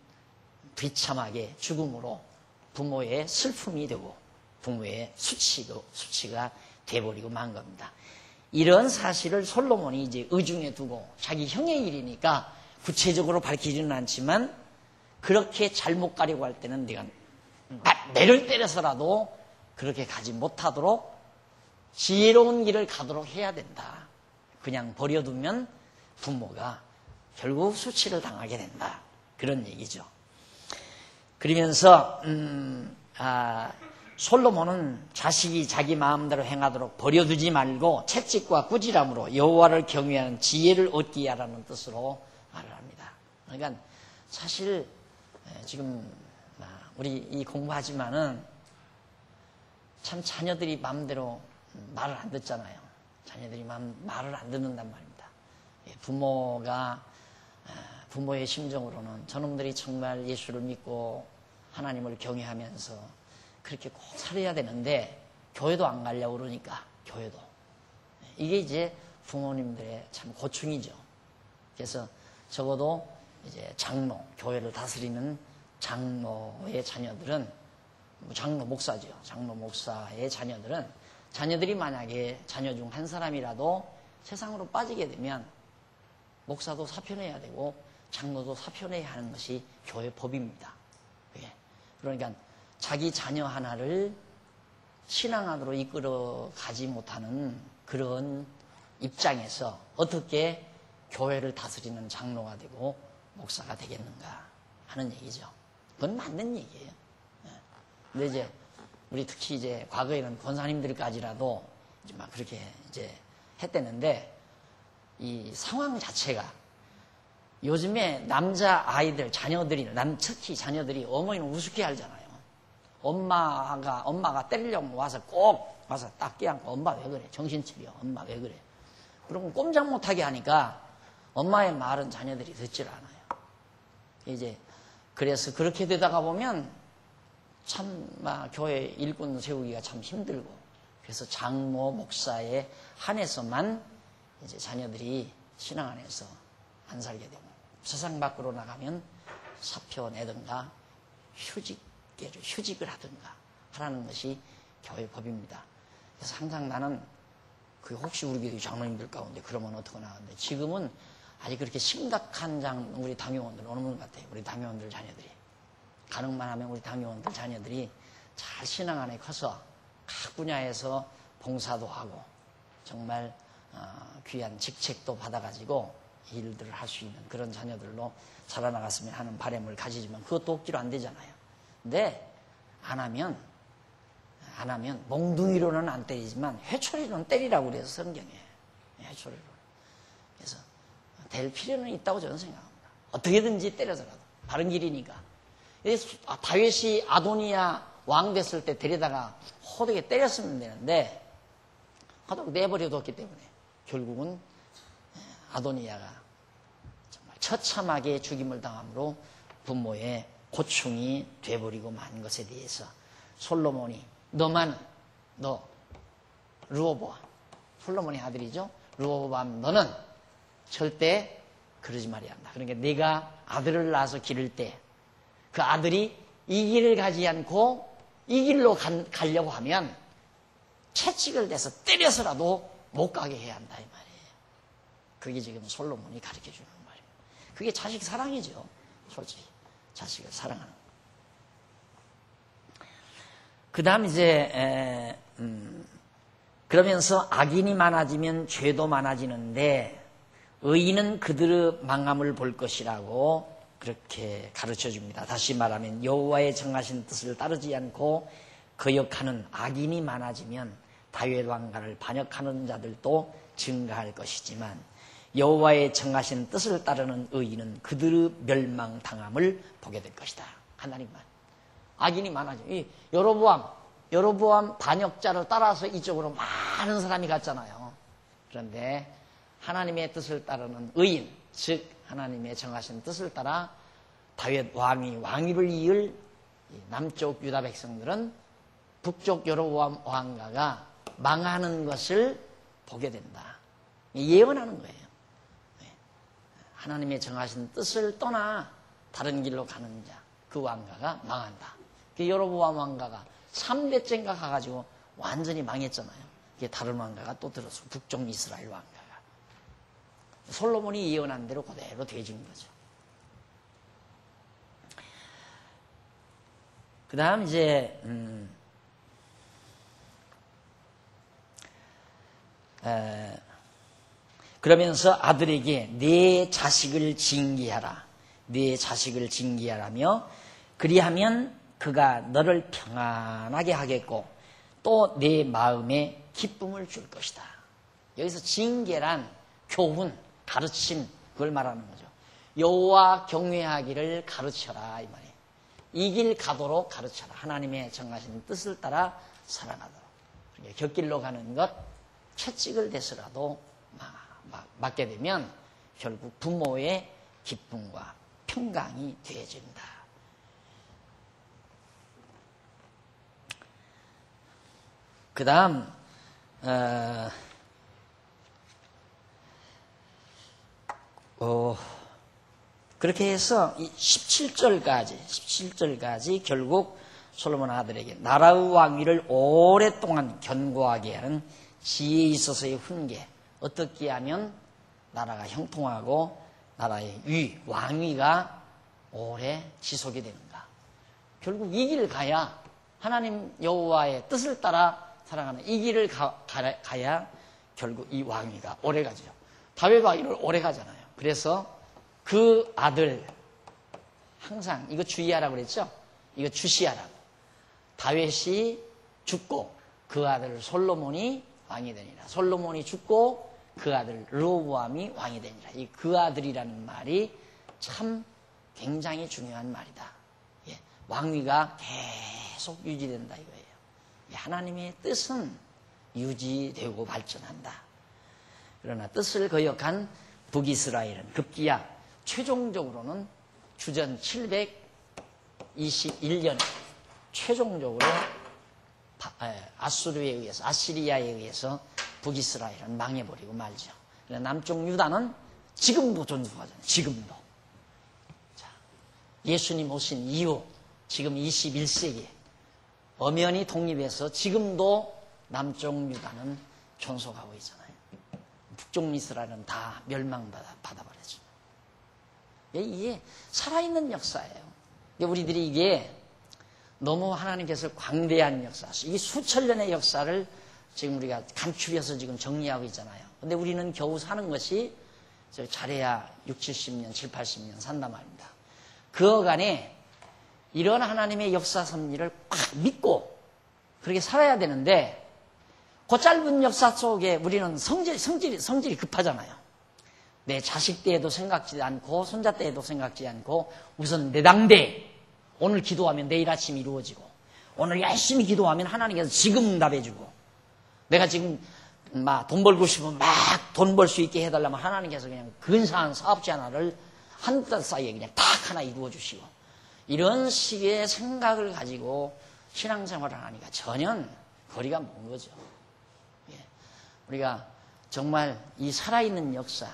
비참하게 죽음으로 부모의 슬픔이 되고 부모의 수치가 돼버리고 만 겁니다. 이런 사실을 솔로몬이 이제 의중에 두고 자기 형의 일이니까 구체적으로 밝히지는 않지만 그렇게 잘못 가려고 할 때는 네가 매를 때려서라도 그렇게 가지 못하도록 지혜로운 길을 가도록 해야 된다. 그냥 버려두면 부모가 결국 수치를 당하게 된다. 그런 얘기죠. 그러면서 솔로몬은 자식이 자기 마음대로 행하도록 버려두지 말고 채찍과 꾸지람으로 여호와를 경외하는 지혜를 얻게 하라는 뜻으로 말을 합니다. 그러니까 사실 지금 우리 이 공부하지만은 참 자녀들이 마음대로 말을 안 듣잖아요. 자녀들이 말을 안 듣는단 말입니다. 부모의 심정으로는 저놈들이 정말 예수를 믿고 하나님을 경외하면서 그렇게 꼭 살아야 되는데 교회도 안 가려고 그러니까 교회도. 이게 이제 부모님들의 참 고충이죠. 그래서 적어도 이제 장로, 교회를 다스리는 장로의 자녀들은 장로 목사죠. 장로 목사의 자녀들이 만약에 자녀 중 한 사람이라도 세상으로 빠지게 되면 목사도 사표내야 되고 장로도 사표내야 하는 것이 교회 법입니다. 그러니까 자기 자녀 하나를 신앙 안으로 이끌어 가지 못하는 그런 입장에서 어떻게 교회를 다스리는 장로가 되고 목사가 되겠는가 하는 얘기죠. 그건 맞는 얘기예요. 근데 이제 우리 특히 이제 과거에는 권사님들까지라도 이제 막 그렇게 이제 했대는데 이 상황 자체가 요즘에 남자 아이들 특히 자녀들이 어머니는 우습게 알잖아요. 엄마가 때리려고 와서 꼭 와서 딱 껴안고 엄마 왜 그래? 정신 차려. 엄마 왜 그래? 그러면 꼼짝 못하게 하니까 엄마의 말은 자녀들이 듣질 않아요. 이제 그래서 그렇게 되다가 보면 참 교회 일꾼 세우기가 참 힘들고 그래서 장모 목사에 한해서만 이제 자녀들이 신앙 안에서 안 살게 되고 세상 밖으로 나가면 사표 내든가 휴직을 하든가 하라는 것이 교회 법입니다. 그래서 항상 나는 혹시 우리 교회 장로님들 가운데 그러면 어떡하나 하는데 지금은 아직 그렇게 심각한 우리 당회원들 어느 분 같아요. 우리 당회원들 자녀들이 가능만 하면 우리 당회원들 자녀들이 잘 신앙 안에 커서 각 분야에서 봉사도 하고 정말 귀한 직책도 받아가지고 일들을 할 수 있는 그런 자녀들로 자라나갔으면 하는 바람을 가지지만 그것도 억지로 안 되잖아요. 근데 안 하면 몽둥이로는 안 때리지만 회초리로는 때리라고 그래서 성경에 회초리로. 그래서 될 필요는 있다고 저는 생각합니다. 어떻게든지 때려서라도 바른 길이니까. 다윗이 아도니아 왕 됐을 때 데려다가 호되게 때렸으면 되는데 호되게 내버려뒀기 때문에 결국은 아도니아가 정말 처참하게 죽임을 당함으로 부모의 고충이 돼버리고 만 것에 대해서 솔로몬이 너 르호보암 솔로몬의 아들이죠. 르호보암 너는 절대 그러지 말아야 한다. 그러니까 네가 아들을 낳아서 기를 때 그 아들이 이 길을 가지 않고 이 길로 가려고 하면 채찍을 대서 때려서라도 못 가게 해야 한다 이 말이에요. 그게 지금 솔로몬이 가르쳐주는 말이에요. 그게 자식 사랑이죠. 솔직히 자식을 사랑하는. 그 다음 이제 그러면서 악인이 많아지면 죄도 많아지는데 의인은 그들의 망함을 볼 것이라고 그렇게 가르쳐줍니다. 다시 말하면 여호와의 정하신 뜻을 따르지 않고 거역하는 악인이 많아지면 다윗 왕가를 반역하는 자들도 증가할 것이지만 여호와의 정하신 뜻을 따르는 의인은 그들의 멸망당함을 보게 될 것이다. 하나님만. 악인이 많아져. 이 여로보암 반역자를 따라서 이쪽으로 많은 사람이 갔잖아요. 그런데 하나님의 뜻을 따르는 의인, 즉 하나님의 정하신 뜻을 따라 다윗 왕위를 이을 남쪽 유다 백성들은 북쪽 여로보암 왕가가 망하는 것을 보게 된다. 예언하는 거예요. 하나님의 정하신 뜻을 떠나 다른 길로 가는 자, 그 왕가가 망한다. 그 여로보암 왕가가 3대째인가 가가지고 완전히 망했잖아요. 이게 다른 왕가가 또 들어서 북쪽 이스라엘 왕가가. 솔로몬이 예언한 대로 그대로 되어진 거죠. 그 다음 이제 그러면서 아들에게 내 자식을 징계하라. 내 자식을 징계하라며 그리하면 그가 너를 평안하게 하겠고 또 내 마음에 기쁨을 줄 것이다. 여기서 징계란 교훈, 가르침, 그걸 말하는 거죠. 여호와 경외하기를 가르쳐라 이 말이에요. 이 길 가도록 가르쳐라. 하나님의 정하신 뜻을 따라 살아가도록. 곁길로 가는 것 채찍을 대서라도 맞게 되면 결국 부모의 기쁨과 평강이 되어진다. 그 다음 그렇게 해서 17절까지 결국 솔로몬 아들에게 나라의 왕위를 오랫동안 견고하게 하는 지혜에 있어서의 훈계, 어떻게 하면 나라가 형통하고 나라의 왕위가 오래 지속이 되는가. 결국 이 길을 가야 하나님 여호와의 뜻을 따라 살아가는 이 길을 가야 결국 이 왕위가 오래 가죠. 다윗 왕위를 오래 가잖아요. 그래서 그 아들 항상 이거 주의하라고 그랬죠? 이거 주시하라고. 다윗이 죽고 그 아들 솔로몬이 왕이 되니라. 솔로몬이 죽고 그 아들 르호보암이 왕이 되니라. 이 그 아들이라는 말이 참 굉장히 중요한 말이다. 예, 왕위가 계속 유지된다 이거예요. 하나님의 뜻은 유지되고 발전한다. 그러나 뜻을 거역한 북이스라엘은 급기야 최종적으로는 주전 721년에 최종적으로 아시리아에 의해서 북이스라엘은 망해버리고 말죠. 남쪽 유다는 지금도 존속하잖아요. 지금도. 자, 예수님 오신 이후 지금 21세기 엄연히 독립해서 지금도 남쪽 유다는 존속하고 있잖아요. 북쪽 이스라엘은 다 멸망받아버렸죠. 이게 살아있는 역사예요. 우리들이 이게 너무 하나님께서 광대한 역사, 이 수천 년의 역사를 지금 우리가 감추려서 지금 정리하고 있잖아요. 근데 우리는 겨우 사는 것이 잘해야 60, 70년, 70, 80년 산단 말입니다. 그 어간에 이런 하나님의 역사 섭리를 꽉 믿고 그렇게 살아야 되는데 그 짧은 역사 속에 우리는 성질이 급하잖아요. 내 자식 때에도 생각지 않고 손자 때에도 생각지 않고 우선 내 당대 오늘 기도하면 내일 아침 이루어지고 오늘 열심히 기도하면 하나님께서 지금 응답해주고 내가 지금 막 돈 벌고 싶으면 막 돈 벌 수 있게 해달라면 하나님께서 그냥 근사한 사업지 하나를 한 달 사이에 그냥 딱 하나 이루어주시고 이런 식의 생각을 가지고 신앙생활을 하니까 전혀 거리가 먼 거죠. 예. 우리가 정말 이 살아있는 역사,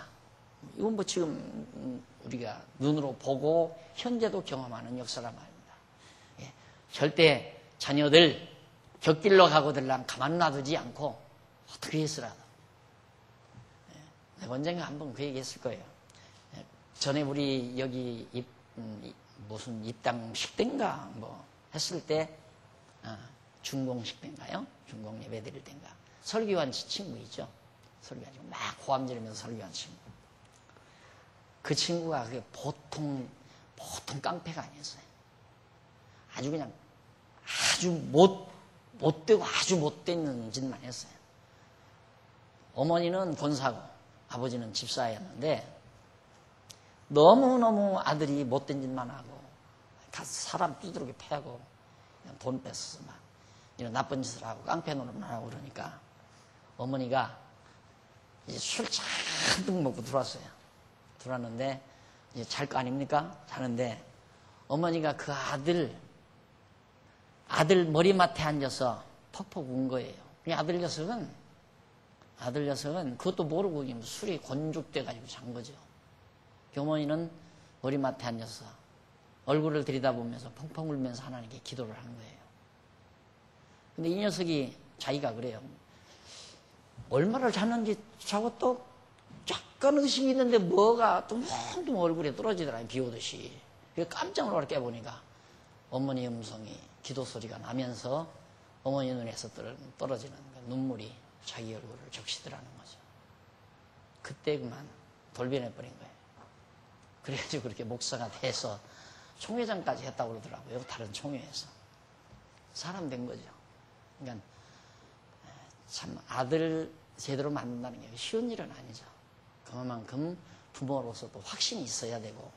이건 뭐 지금 우리가 눈으로 보고 현재도 경험하는 역사란 말입니다. 예. 절대 자녀들 곁길로 가고들랑 가만 놔두지 않고 어떻게 했으라도. 예. 내가 언젠가 한번 그 얘기 했을 거예요. 예. 전에 우리 여기 무슨 입당식 때인가 뭐 했을 때 중공식 때인가요? 중공 예배 드릴 때인가 설교한 친구 있죠? 설교한 친구 막 호함 지르면서 설교한 친구. 그 친구가 그게 보통 깡패가 아니었어요. 아주 그냥 아주 못되고 아주 못된 짓만 했어요. 어머니는 권사고 아버지는 집사였는데 너무너무 아들이 못된 짓만 하고 가서 사람 두드러기 패고 그냥 돈 뺏어서 막 이런 나쁜 짓을 하고 깡패 노릇만 하고 그러니까 어머니가 이제 술 잔뜩 먹고 들어왔어요. 들어왔는데 이제 잘 거 아닙니까? 자는데 어머니가 그 아들 머리맡에 앉아서 퍽퍽 운 거예요. 아들 녀석은 그것도 모르고 술이 건죽돼가지고 잔 거죠. 어머니는 머리맡에 앉아서 얼굴을 들여다보면서 펑펑 울면서 하나님께 기도를 하는 거예요. 근데 이 녀석이 자기가 그래요. 얼마를 잤는지 자고 또 약간 의식이 있는데 뭐가 둥둥 얼굴에 떨어지더라, 비 오듯이. 그래서 깜짝 놀라 깨보니까 어머니의 음성이 기도 소리가 나면서 어머니 눈에서 떨어지는 눈물이 자기 얼굴을 적시더라는 거죠. 그때 그만 돌변해버린 거예요. 그래가지고 그렇게 목사가 돼서 총회장까지 했다고 그러더라고요. 다른 총회에서. 사람 된 거죠. 그러니까 참 아들 제대로 만든다는 게 쉬운 일은 아니죠. 그만큼 부모로서도 확신이 있어야 되고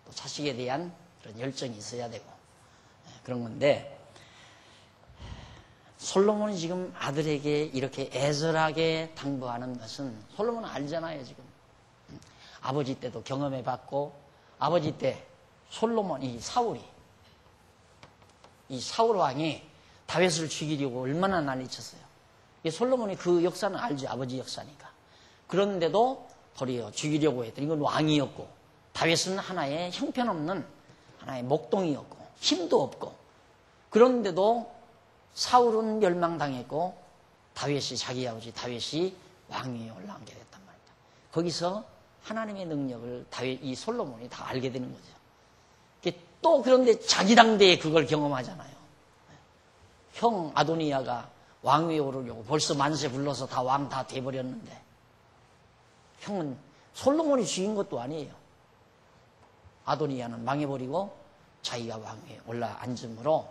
또 자식에 대한 그런 열정이 있어야 되고 그런 건데 솔로몬이 지금 아들에게 이렇게 애절하게 당부하는 것은 솔로몬은 알잖아요. 지금 아버지 때도 경험해 봤고 아버지 때 솔로몬 이 사울 왕이 다윗을 죽이려고 얼마나 난리쳤어요. 솔로몬이 그 역사는 알죠. 아버지 역사니까. 그런데도 도리어 죽이려고 했더니 이건 왕이었고 다윗은 하나의 형편없는 하나의 목동이었고 힘도 없고 그런데도 사울은 멸망당했고 다윗이 자기 아버지 다윗이 왕위에 올라가게 됐단 말입니다. 거기서 하나님의 능력을 이 솔로몬이 다 알게 되는 거죠. 또 그런데 자기 당대에 그걸 경험하잖아요. 형 아도니아가 왕위에 오르려고 벌써 만세 불러서 다 왕 다 돼버렸는데 형은 솔로몬이 죽인 것도 아니에요. 아도니아는 망해버리고 자기가 왕위에 올라앉음으로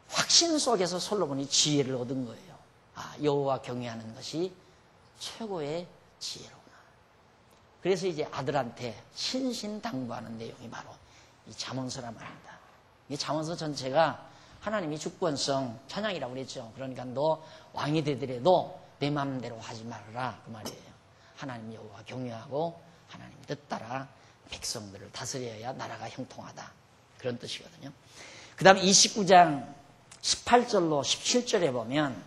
확신 속에서 솔로몬이 지혜를 얻은 거예요. 아, 여호와 경외하는 것이 최고의 지혜로구나. 그래서 이제 아들한테 신신당부하는 내용이 바로 이 잠언서란 말입니다. 이 잠언서 전체가 하나님이 주권성 찬양이라고 그랬죠. 그러니까 너 왕이 되더라도 내 마음대로 하지 말아라 그 말이에요. 하나님 여호와 경외하고 하나님 뜻 따라 백성들을 다스려야 나라가 형통하다. 그런 뜻이거든요. 그 다음 29장 18절로 17절에 보면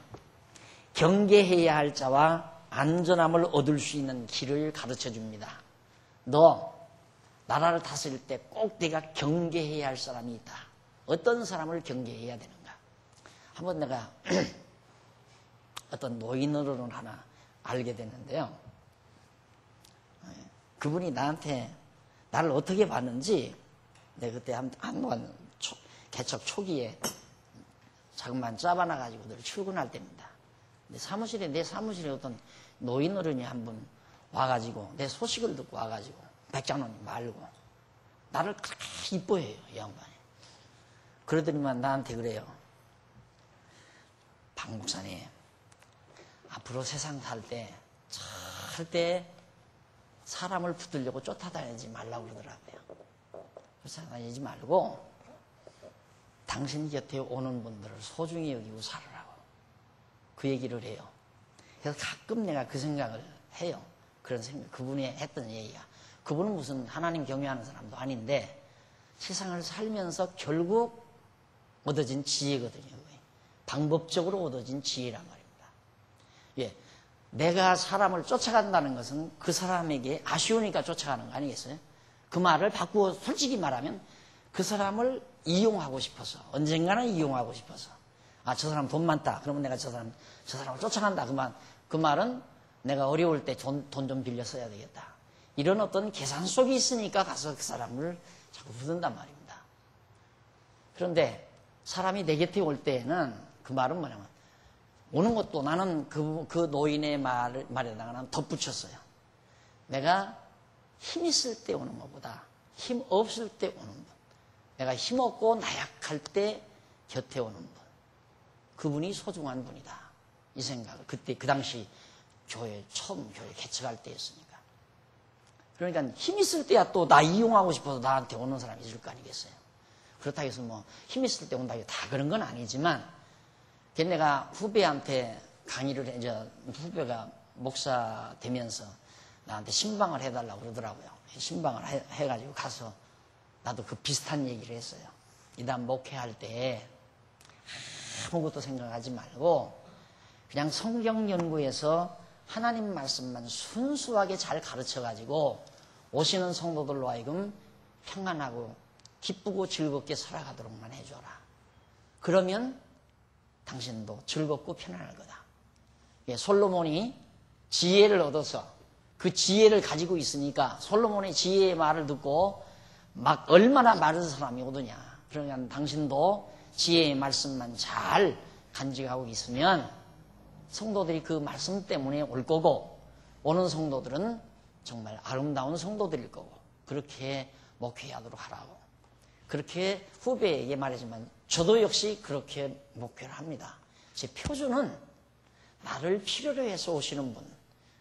경계해야 할 자와 안전함을 얻을 수 있는 길을 가르쳐 줍니다. 너 나라를 다스릴 때 꼭 네가 경계해야 할 사람이 있다. 어떤 사람을 경계해야 되는가. 한번 내가 어떤 노인어른을 하나 알게 됐는데요. 그분이 나한테 나를 어떻게 봤는지 내가 그때 한번 개척 초기에 자그만 짜바나가지고 늘 출근할 때입니다. 근데 내 사무실에 어떤 노인어른이 한 분 와가지고 내 소식을 듣고 와가지고 백장로님 말고 나를 그렇게 이뻐해요. 이 양반이. 그러더니만 나한테 그래요. 박 목사님 앞으로 세상 살 때 절대 사람을 붙들려고 쫓아다니지 말라고 그러더라고요. 쫓아다니지 말고 당신 곁에 오는 분들을 소중히 여기고 살으라고 그 얘기를 해요. 그래서 가끔 내가 그 생각을 해요. 그런 생각, 그분이 했던 얘기가. 그분은 무슨 하나님 경외하는 사람도 아닌데 세상을 살면서 결국 얻어진 지혜거든요. 방법적으로 얻어진 지혜란 말입니다. 예, 내가 사람을 쫓아간다는 것은 그 사람에게 아쉬우니까 쫓아가는 거 아니겠어요? 그 말을 바꾸어 솔직히 말하면 그 사람을 이용하고 싶어서 언젠가는 이용하고 싶어서 아, 저 사람 돈 많다. 그러면 내가 저 사람을 쫓아간다. 그 말은 내가 어려울 때 돈 좀 빌려 써야 되겠다. 이런 어떤 계산 속이 있으니까 가서 그 사람을 자꾸 부른단 말입니다. 그런데 사람이 내 곁에 올 때에는 그 말은 뭐냐면 오는 것도 나는 그 노인의 말에다가 나는 덧붙였어요. 내가 힘 있을 때 오는 것보다 힘 없을 때 오는 분. 내가 힘 없고 나약할 때 곁에 오는 분. 그분이 소중한 분이다. 이 생각을 그때 그 당시 처음 교회 개척할 때였으니까. 그러니까 힘 있을 때야 또 나 이용하고 싶어서 나한테 오는 사람이 있을 거 아니겠어요. 그렇다고 해서 뭐 힘 있을 때 온다고 다 그런 건 아니지만, 내가 후배한테 강의를 후배가 목사 되면서 나한테 신방을 해달라고 그러더라고요. 신방을 해가지고 가서 나도 그 비슷한 얘기를 했어요. 이단 목회할 때 아무것도 생각하지 말고 그냥 성경 연구에서 하나님 말씀만 순수하게 잘 가르쳐가지고 오시는 성도들로 하여금 평안하고 기쁘고 즐겁게 살아가도록만 해줘라. 그러면 당신도 즐겁고 편안할 거다. 솔로몬이 지혜를 얻어서 그 지혜를 가지고 있으니까 솔로몬의 지혜의 말을 듣고 막 얼마나 많은 사람이 오더냐. 그러니까 당신도 지혜의 말씀만 잘 간직하고 있으면 성도들이 그 말씀 때문에 올 거고, 오는 성도들은 정말 아름다운 성도들일 거고, 그렇게 목회하도록 하라고. 그렇게 후배에게 말하지만 저도 역시 그렇게 목회를 합니다. 제 표준은 나를 필요로 해서 오시는 분.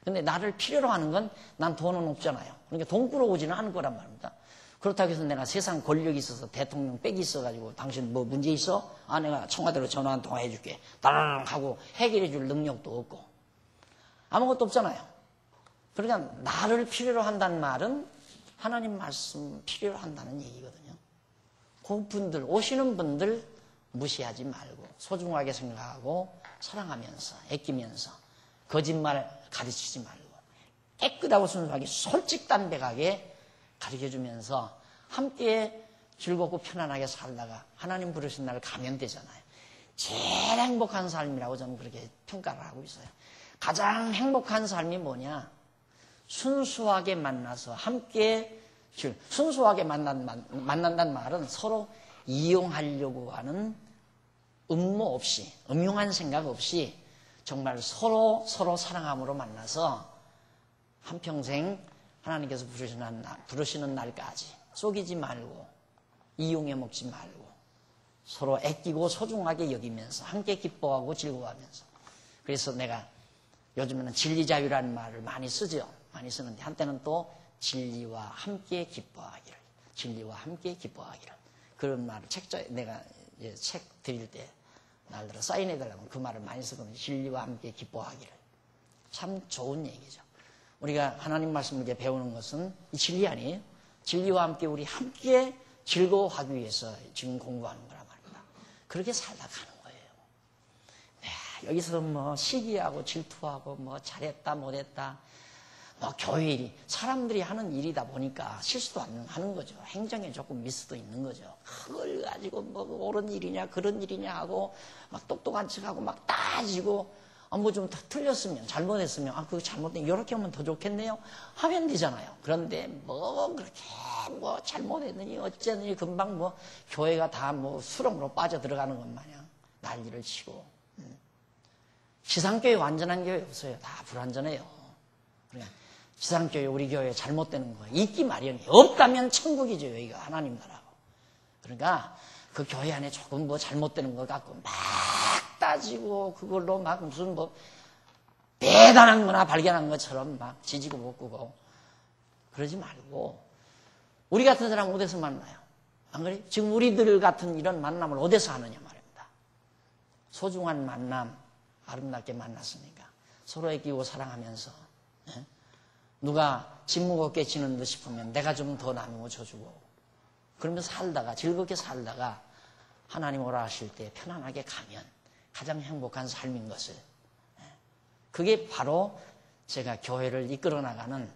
근데 나를 필요로 하는 건 난 돈은 없잖아요. 그러니까 돈 꾸러오지는 않을 거란 말입니다. 그렇다고 해서 내가 세상 권력이 있어서 대통령 빽이 있어가지고 당신 뭐 문제 있어? 아, 내가 청와대로 전화 한 통화 해줄게. 따라랑 하고 해결해 줄 능력도 없고. 아무것도 없잖아요. 그러니까 나를 필요로 한다는 말은 하나님 말씀 필요로 한다는 얘기거든요. 그분들, 오시는 분들 무시하지 말고 소중하게 생각하고 사랑하면서 아끼면서 거짓말 가르치지 말고 깨끗하고 순수하게 솔직담백하게 가르쳐주면서 함께 즐겁고 편안하게 살다가 하나님 부르신 날 가면 되잖아요. 제일 행복한 삶이라고 저는 그렇게 평가를 하고 있어요. 가장 행복한 삶이 뭐냐? 순수하게 만나서 함께 순수하게 만난다는 말은 서로 이용하려고 하는 음모 없이, 음흉한 생각 없이 정말 서로 사랑함으로 만나서 한평생 하나님께서 부르시는 날까지 속이지 말고 이용해 먹지 말고 서로 아끼고 소중하게 여기면서 함께 기뻐하고 즐거워하면서. 그래서 내가 요즘에는 진리자유라는 말을 많이 쓰죠. 많이 쓰는데 한때는 또 진리와 함께 기뻐하기를, 진리와 함께 기뻐하기를, 그런 말을 내가 책 드릴 때 날들어 사인해달라고 그 말을 많이 쓰거든요. 진리와 함께 기뻐하기를. 참 좋은 얘기죠. 우리가 하나님 말씀을 이렇게 배우는 것은 이 진리 아니에요? 진리와 함께 우리 함께 즐거워하기 위해서 지금 공부하는 거란 말입니다. 그렇게 살다 가는 거예요. 네, 여기서 뭐 시기하고 질투하고 뭐 잘했다 못했다, 뭐 교회 일이 사람들이 하는 일이다 보니까 실수도 안 하는 거죠. 행정에 조금 미스도 있는 거죠. 그걸 가지고 뭐 옳은 일이냐 그런 일이냐 하고 막 똑똑한 척하고 막 따지고, 뭐 좀 틀렸으면 잘못했으면 그거 잘못된 이렇게 하면 더 좋겠네요 하면 되잖아요. 그런데 뭐 그렇게 뭐 잘못했느니 어쨌느니 금방 뭐 교회가 다 뭐 수렁으로 빠져 들어가는 것 마냥 난리를 치고. 지상교회 완전한 교회 없어요. 다 불완전해요. 그러니까 지상교회 우리 교회 잘못되는 거 있기 마련이에요. 없다면 천국이죠. 여기가 하나님 나라고. 그러니까 그 교회 안에 조금 뭐 잘못되는 것 같고 막 따지고 그걸로 막 무슨 뭐 대단한 거나 발견한 것처럼 막 지지고 볶고 그러지 말고, 우리 같은 사람 어디서 만나요? 안 그래? 지금 우리들 같은 이런 만남을 어디서 하느냐 말입니다. 소중한 만남 아름답게 만났으니까 서로 아끼고 사랑하면서, 누가 집 무겁게 지는 듯 싶으면 내가 좀 더 나누어 줘주고, 그러면서 살다가 즐겁게 살다가 하나님 오라 하실 때 편안하게 가면 가장 행복한 삶인 것을, 그게 바로 제가 교회를 이끌어 나가는,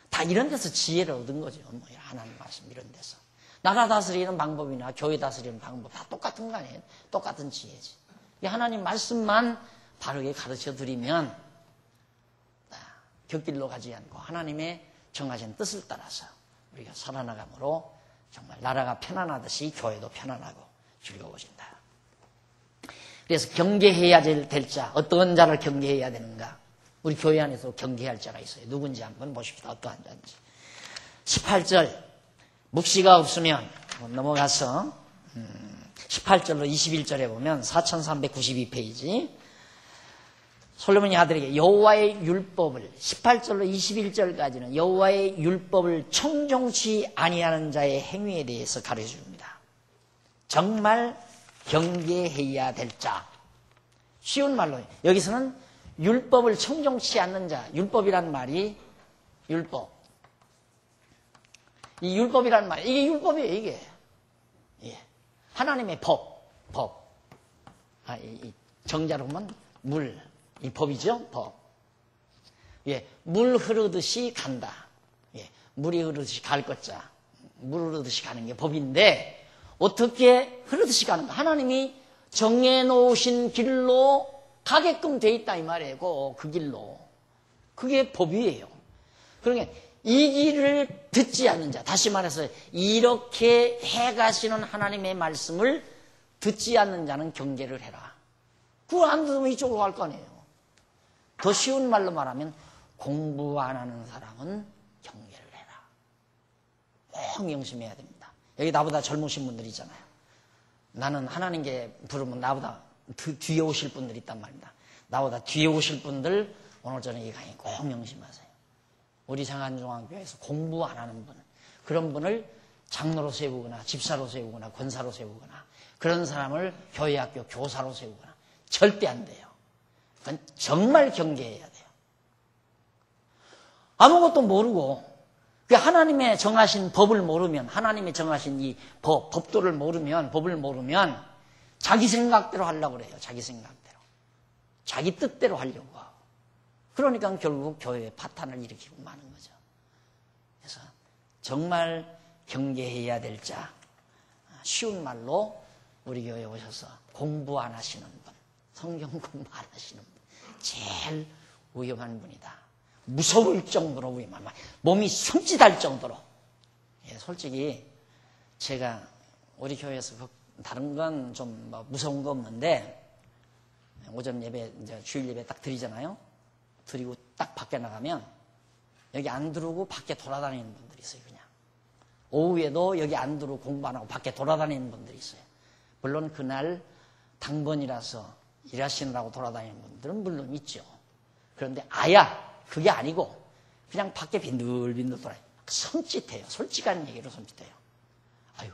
다 이런 데서 지혜를 얻은 거죠. 뭐 하나님 말씀 이런 데서. 나라 다스리는 방법이나 교회 다스리는 방법 다 똑같은 거 아니에요? 똑같은 지혜지. 하나님 말씀만 바르게 가르쳐 드리면 곁길로 가지 않고 하나님의 정하신 뜻을 따라서 우리가 살아나감으로 정말 나라가 편안하듯이 교회도 편안하고 즐거워진다. 그래서 경계해야 될 자, 어떤 자를 경계해야 되는가? 우리 교회 안에서 경계할 자가 있어요. 누군지 한번 보십시다. 어떠한 자인지. 18절, 묵시가 없으면 넘어가서 18절로 21절에 보면 4392페이지 솔로몬이 아들에게 여호와의 율법을 18절로 21절까지는 여호와의 율법을 청종치 아니하는 자의 행위에 대해서 가르쳐줍니다. 정말 경계해야 될 자. 쉬운 말로 여기서는 율법을 청종치 않는 자. 율법이란 말이 율법. 이 율법이란 말 이게 율법이에요. 이게 하나님의 법. 이 정자로 보면 물. 이 법이죠, 법. 물 흐르듯이 간다. 물이 흐르듯이 갈 것자. 물 흐르듯이 가는 게 법인데, 어떻게 흐르듯이 가는가? 하나님이 정해놓으신 길로 가게끔 돼 있다, 이 말이에요. 그 길로. 그게 법이에요. 그러니까 이 길을 듣지 않는 자, 다시 말해서 이렇게 해가시는 하나님의 말씀을 듣지 않는 자는 경계를 해라. 그걸 안 듣으면 이쪽으로 갈 거 아니에요. 더 쉬운 말로 말하면 공부 안 하는 사람은 경계를 해라. 꼭 명심해야 됩니다. 여기 나보다 젊으신 분들 있잖아요. 나는 하나님께 부르면 나보다 뒤에 오실 분들 있단 말입니다. 나보다 뒤에 오실 분들 오늘 저녁 이 강의 꼭 명심하세요. 우리 상한중앙교회에서 공부 안 하는 분, 그런 분을 장로로 세우거나 집사로 세우거나 권사로 세우거나 그런 사람을 교회학교 교사로 세우거나 절대 안 돼요. 그건 정말 경계해야 돼요. 아무것도 모르고 하나님의 정하신 법을 모르면, 하나님의 정하신 이 법도를 모르면, 법을 모르면 자기 생각대로 하려고 그래요. 자기 생각대로. 자기 뜻대로 하려고 하고. 그러니까 결국 교회에 파탄을 일으키고 마는 거죠. 그래서 정말 경계해야 될 자. 쉬운 말로 우리 교회에 오셔서 공부 안 하시는 분, 성경 공부 안 하시는 분, 제일 위험한 분이다. 무서울 정도로 위험한 분, 몸이 숨짓할 정도로. 솔직히 제가 우리 교회에서 다른 건 좀 무서운 거 없는데, 오전 예배, 이제 주일 예배 딱 드리잖아요. 드리고 딱 밖에 나가면 여기 안 들어오고 밖에 돌아다니는 분들이 있어요. 그냥 오후에도 여기 안 들어오고 공부 안 하고 밖에 돌아다니는 분들이 있어요. 물론 그날 당번이라서 일하시느라고 돌아다니는 분들은 물론 있죠. 그런데 그게 아니고 그냥 밖에 빈들빈들 돌아요. 섬찟해요. 솔직한 얘기로 섬찟해요. 아유,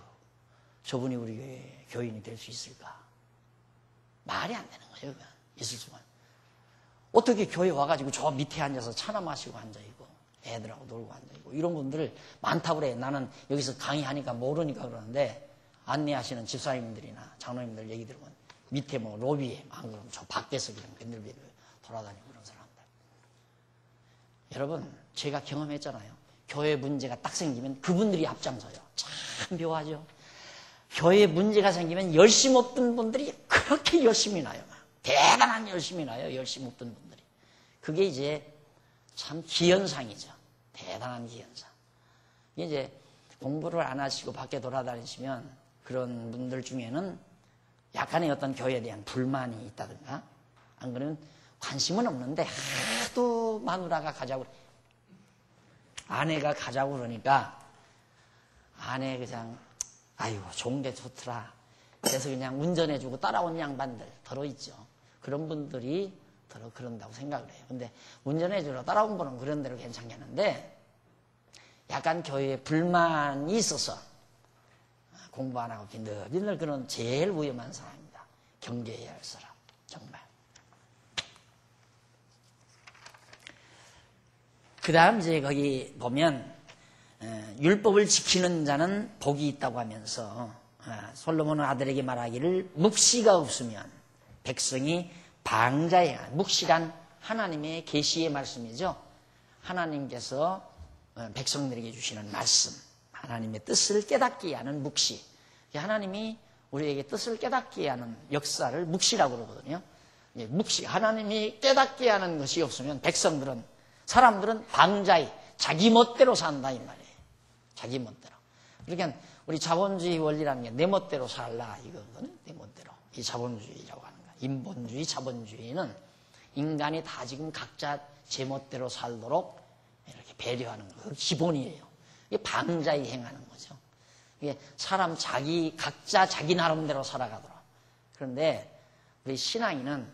저분이 우리 교인이 될 수 있을까? 말이 안 되는 거예요. 그건. 있을 수가. 어떻게 교회 와가지고 저 밑에 앉아서 차나 마시고 앉아있고 애들하고 놀고 앉아있고 이런 분들 많다고 그래요. 나는 여기서 강의하니까 모르니까 그러는데 안내하시는 집사님들이나 장로님들 얘기 들으면 밑에 로비에 안 그러면 저 밖에서 그냥 빈들빈들 돌아다니고 그런 사람들. 여러분, 제가 경험했잖아요. 교회 문제가 딱 생기면 그분들이 앞장서요. 참 묘하죠. 교회에 문제가 생기면 열심 없던 분들이 그렇게 열심히 나요. 대단한 열심이 나요. 열심 없던 분들이. 그게 이제 참 기현상이죠. 대단한 기현상. 이제 공부를 안 하시고 밖에 돌아다니시면 그런 분들 중에는 약간의 어떤 교회에 대한 불만이 있다든가, 안 그러면 관심은 없는데 하도 마누라가 가자고, 아내가 가자고 그러니까 아내 그냥 아유 좋은 게 좋더라. 그래서 그냥 운전해주고 따라온 양반들 더러 있죠. 그런 분들이 더러 그런다고 생각을 해요. 근데 운전해주러 따라온 분은 그런 대로 괜찮겠는데 약간 교회에 불만이 있어서 공부 안 하고 빈들빈들 그런 제일 위험한 사람입니다. 경계해야 할 사람. 정말. 그 다음 이제 거기 보면 율법을 지키는 자는 복이 있다고 하면서 솔로몬은 아들에게 말하기를 묵시가 없으면 백성이 방자에, 묵시란 하나님의 계시의 말씀이죠. 하나님께서 백성들에게 주시는 말씀, 하나님의 뜻을 깨닫게 하는 묵시. 하나님이 우리에게 뜻을 깨닫게 하는 역사를 묵시라고 그러거든요. 묵시, 하나님이 깨닫게 하는 것이 없으면 백성들은, 사람들은 방자에 자기 멋대로 산다 이 말이에요. 자기 멋대로. 그러니까 우리 자본주의 원리라는 게 내 멋대로 살라 이거거든요. 내 멋대로. 이 자본주의라고 하는 거야. 인본주의, 자본주의는 인간이 다 지금 각자 제 멋대로 살도록 이렇게 배려하는 거. 그 기본이에요. 이게 방자에 행하는 거죠. 이게 사람 각자 자기 나름대로 살아가도록. 그런데 우리 신앙인은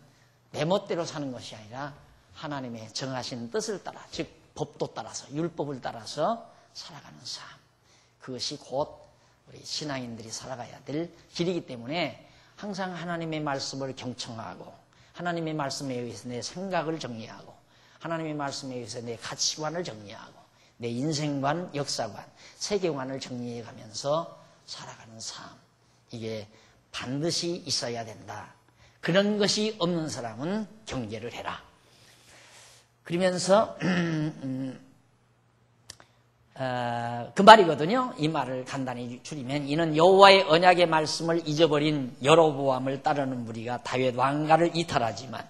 내 멋대로 사는 것이 아니라 하나님의 정하신 뜻을 따라, 즉 법도 따라서, 율법을 따라서 살아가는 삶. 그것이 곧 우리 신앙인들이 살아가야 될 길이기 때문에 항상 하나님의 말씀을 경청하고, 하나님의 말씀에 의해서 내 생각을 정리하고, 하나님의 말씀에 의해서 내 가치관을 정리하고, 내 인생관, 역사관, 세계관을 정리해 가면서 살아가는 삶. 이게 반드시 있어야 된다. 그런 것이 없는 사람은 경계를 해라. 그러면서 그 말이거든요. 이 말을 간단히 줄이면, 이는 여호와의 언약의 말씀을 잊어버린 여로보암을 따르는 무리가 다윗 왕가를 이탈하지만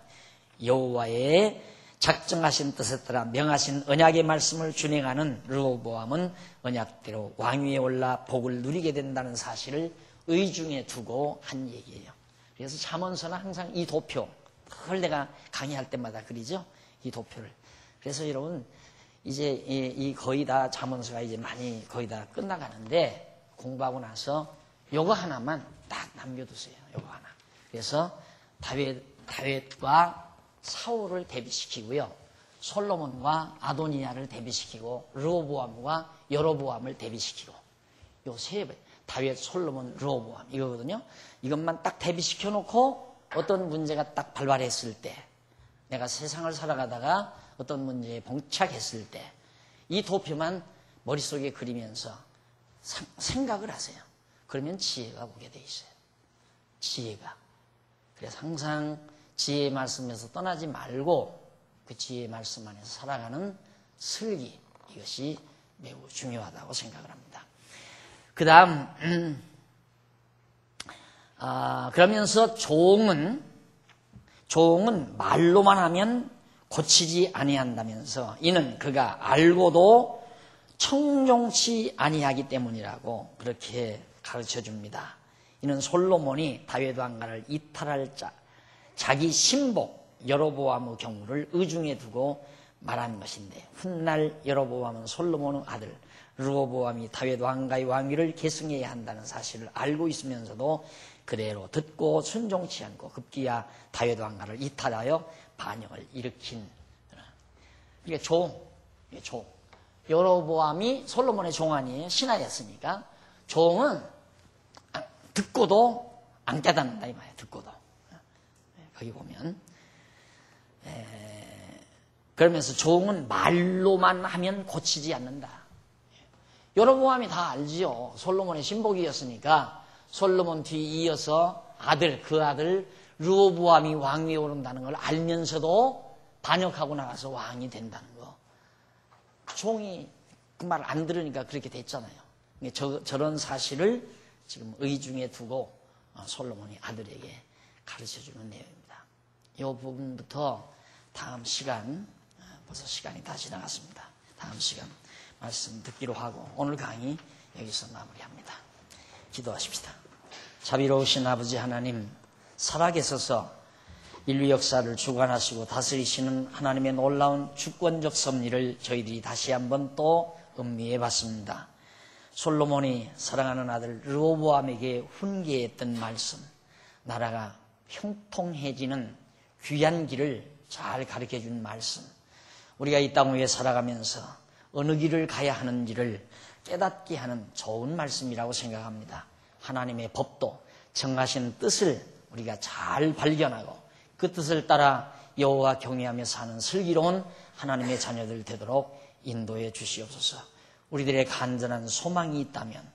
여호와의 작정하신 뜻에 따라 명하신 언약의 말씀을 준행하는 르호보암은 언약대로 왕위에 올라 복을 누리게 된다는 사실을 의중에 두고 한 얘기예요. 그래서 잠언서는 항상 이 도표, 그걸 내가 강의할 때마다 그리죠. 이 도표를. 그래서 여러분, 이제 이 거의 다 잠언서가 이제 많이 거의 다 끝나가는데, 공부하고 나서 요거 하나만 딱 남겨두세요. 요거 하나. 그래서 다윗과 사울을 대비시키고요, 솔로몬과 아도니아를 대비시키고, 르호보암과 여로보암을 대비시키고, 요 세 배, 다윗, 솔로몬, 르호보암 이거거든요. 이것만 딱 대비시켜 놓고 어떤 문제가 딱 발발했을 때, 내가 세상을 살아가다가 어떤 문제에 봉착했을 때 이 도표만 머릿속에 그리면서 생각을 하세요. 그러면 지혜가 오게 돼 있어요. 지혜가. 그래서 항상 지혜의 말씀에서 떠나지 말고 그 지혜의 말씀 안에서 살아가는 슬기, 이것이 매우 중요하다고 생각을 합니다. 그 다음 그러면서 종은 말로만 하면 고치지 아니한다면서, 이는 그가 알고도 청종치 아니하기 때문이라고 그렇게 가르쳐줍니다. 이는 솔로몬이 다윗 왕가를 이탈할 자기 신복 여로보암의 경우를 의중에 두고 말한 것인데, 훗날 여로보암은 솔로몬의 아들 르호보암이 다윗 왕가의 왕위를 계승해야 한다는 사실을 알고 있으면서도 그대로 듣고 순종치 않고 급기야 다윗 왕가를 이탈하여 반역을 일으킨. 이게 종. 여로보암이 솔로몬의 종 아니에요? 신하였으니까. 종은 듣고도 안 깨닫는다 이 말이에요. 듣고도. 거기 보면. 그러면서 종은 말로만 하면 고치지 않는다. 여로보암이 다 알지요. 솔로몬의 신복이었으니까 솔로몬 뒤 이어서 그 아들 르호보암이 왕위에 오른다는 걸 알면서도 반역하고 나가서 왕이 된다는 거. 종이 그 말 안 들으니까 그렇게 됐잖아요. 저런 사실을 지금 의중에 두고 솔로몬이 아들에게 가르쳐주는 내용입니다. 이 부분부터 다음 시간, 벌써 시간이 다 지나갔습니다. 다음 시간 말씀 듣기로 하고 오늘 강의 여기서 마무리합니다. 기도하십시다. 자비로우신 아버지 하나님, 살아계셔서 인류 역사를 주관하시고 다스리시는 하나님의 놀라운 주권적 섭리를 저희들이 다시 한번 또 음미해 봤습니다. 솔로몬이 사랑하는 아들 르호보암에게 훈계했던 말씀, 나라가 형통해지는 귀한 길을 잘 가르쳐준 말씀, 우리가 이 땅 위에 살아가면서 어느 길을 가야 하는지를 깨닫게 하는 좋은 말씀이라고 생각합니다. 하나님의 법도 정하신 뜻을 우리가 잘 발견하고 그 뜻을 따라 여호와 경외하며 사는 슬기로운 하나님의 자녀들 되도록 인도해 주시옵소서. 우리들의 간절한 소망이 있다면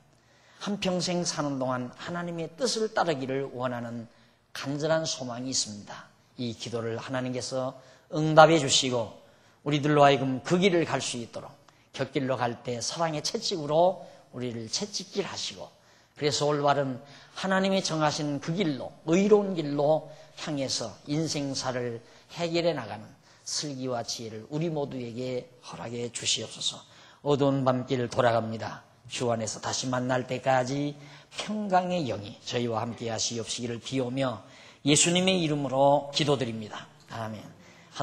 한평생 사는 동안 하나님의 뜻을 따르기를 원하는 간절한 소망이 있습니다. 이 기도를 하나님께서 응답해 주시고 우리들로 하여금 그 길을 갈 수 있도록 곁길로 갈 때 사랑의 채찍으로 우리를 채찍질 하시고, 그래서 올바른 하나님이 정하신 그 길로, 의로운 길로 향해서 인생사를 해결해 나가는 슬기와 지혜를 우리 모두에게 허락해 주시옵소서. 어두운 밤길 돌아갑니다. 주 안에서 다시 만날 때까지 평강의 영이 저희와 함께 하시옵시기를 비오며 예수님의 이름으로 기도드립니다. 아멘.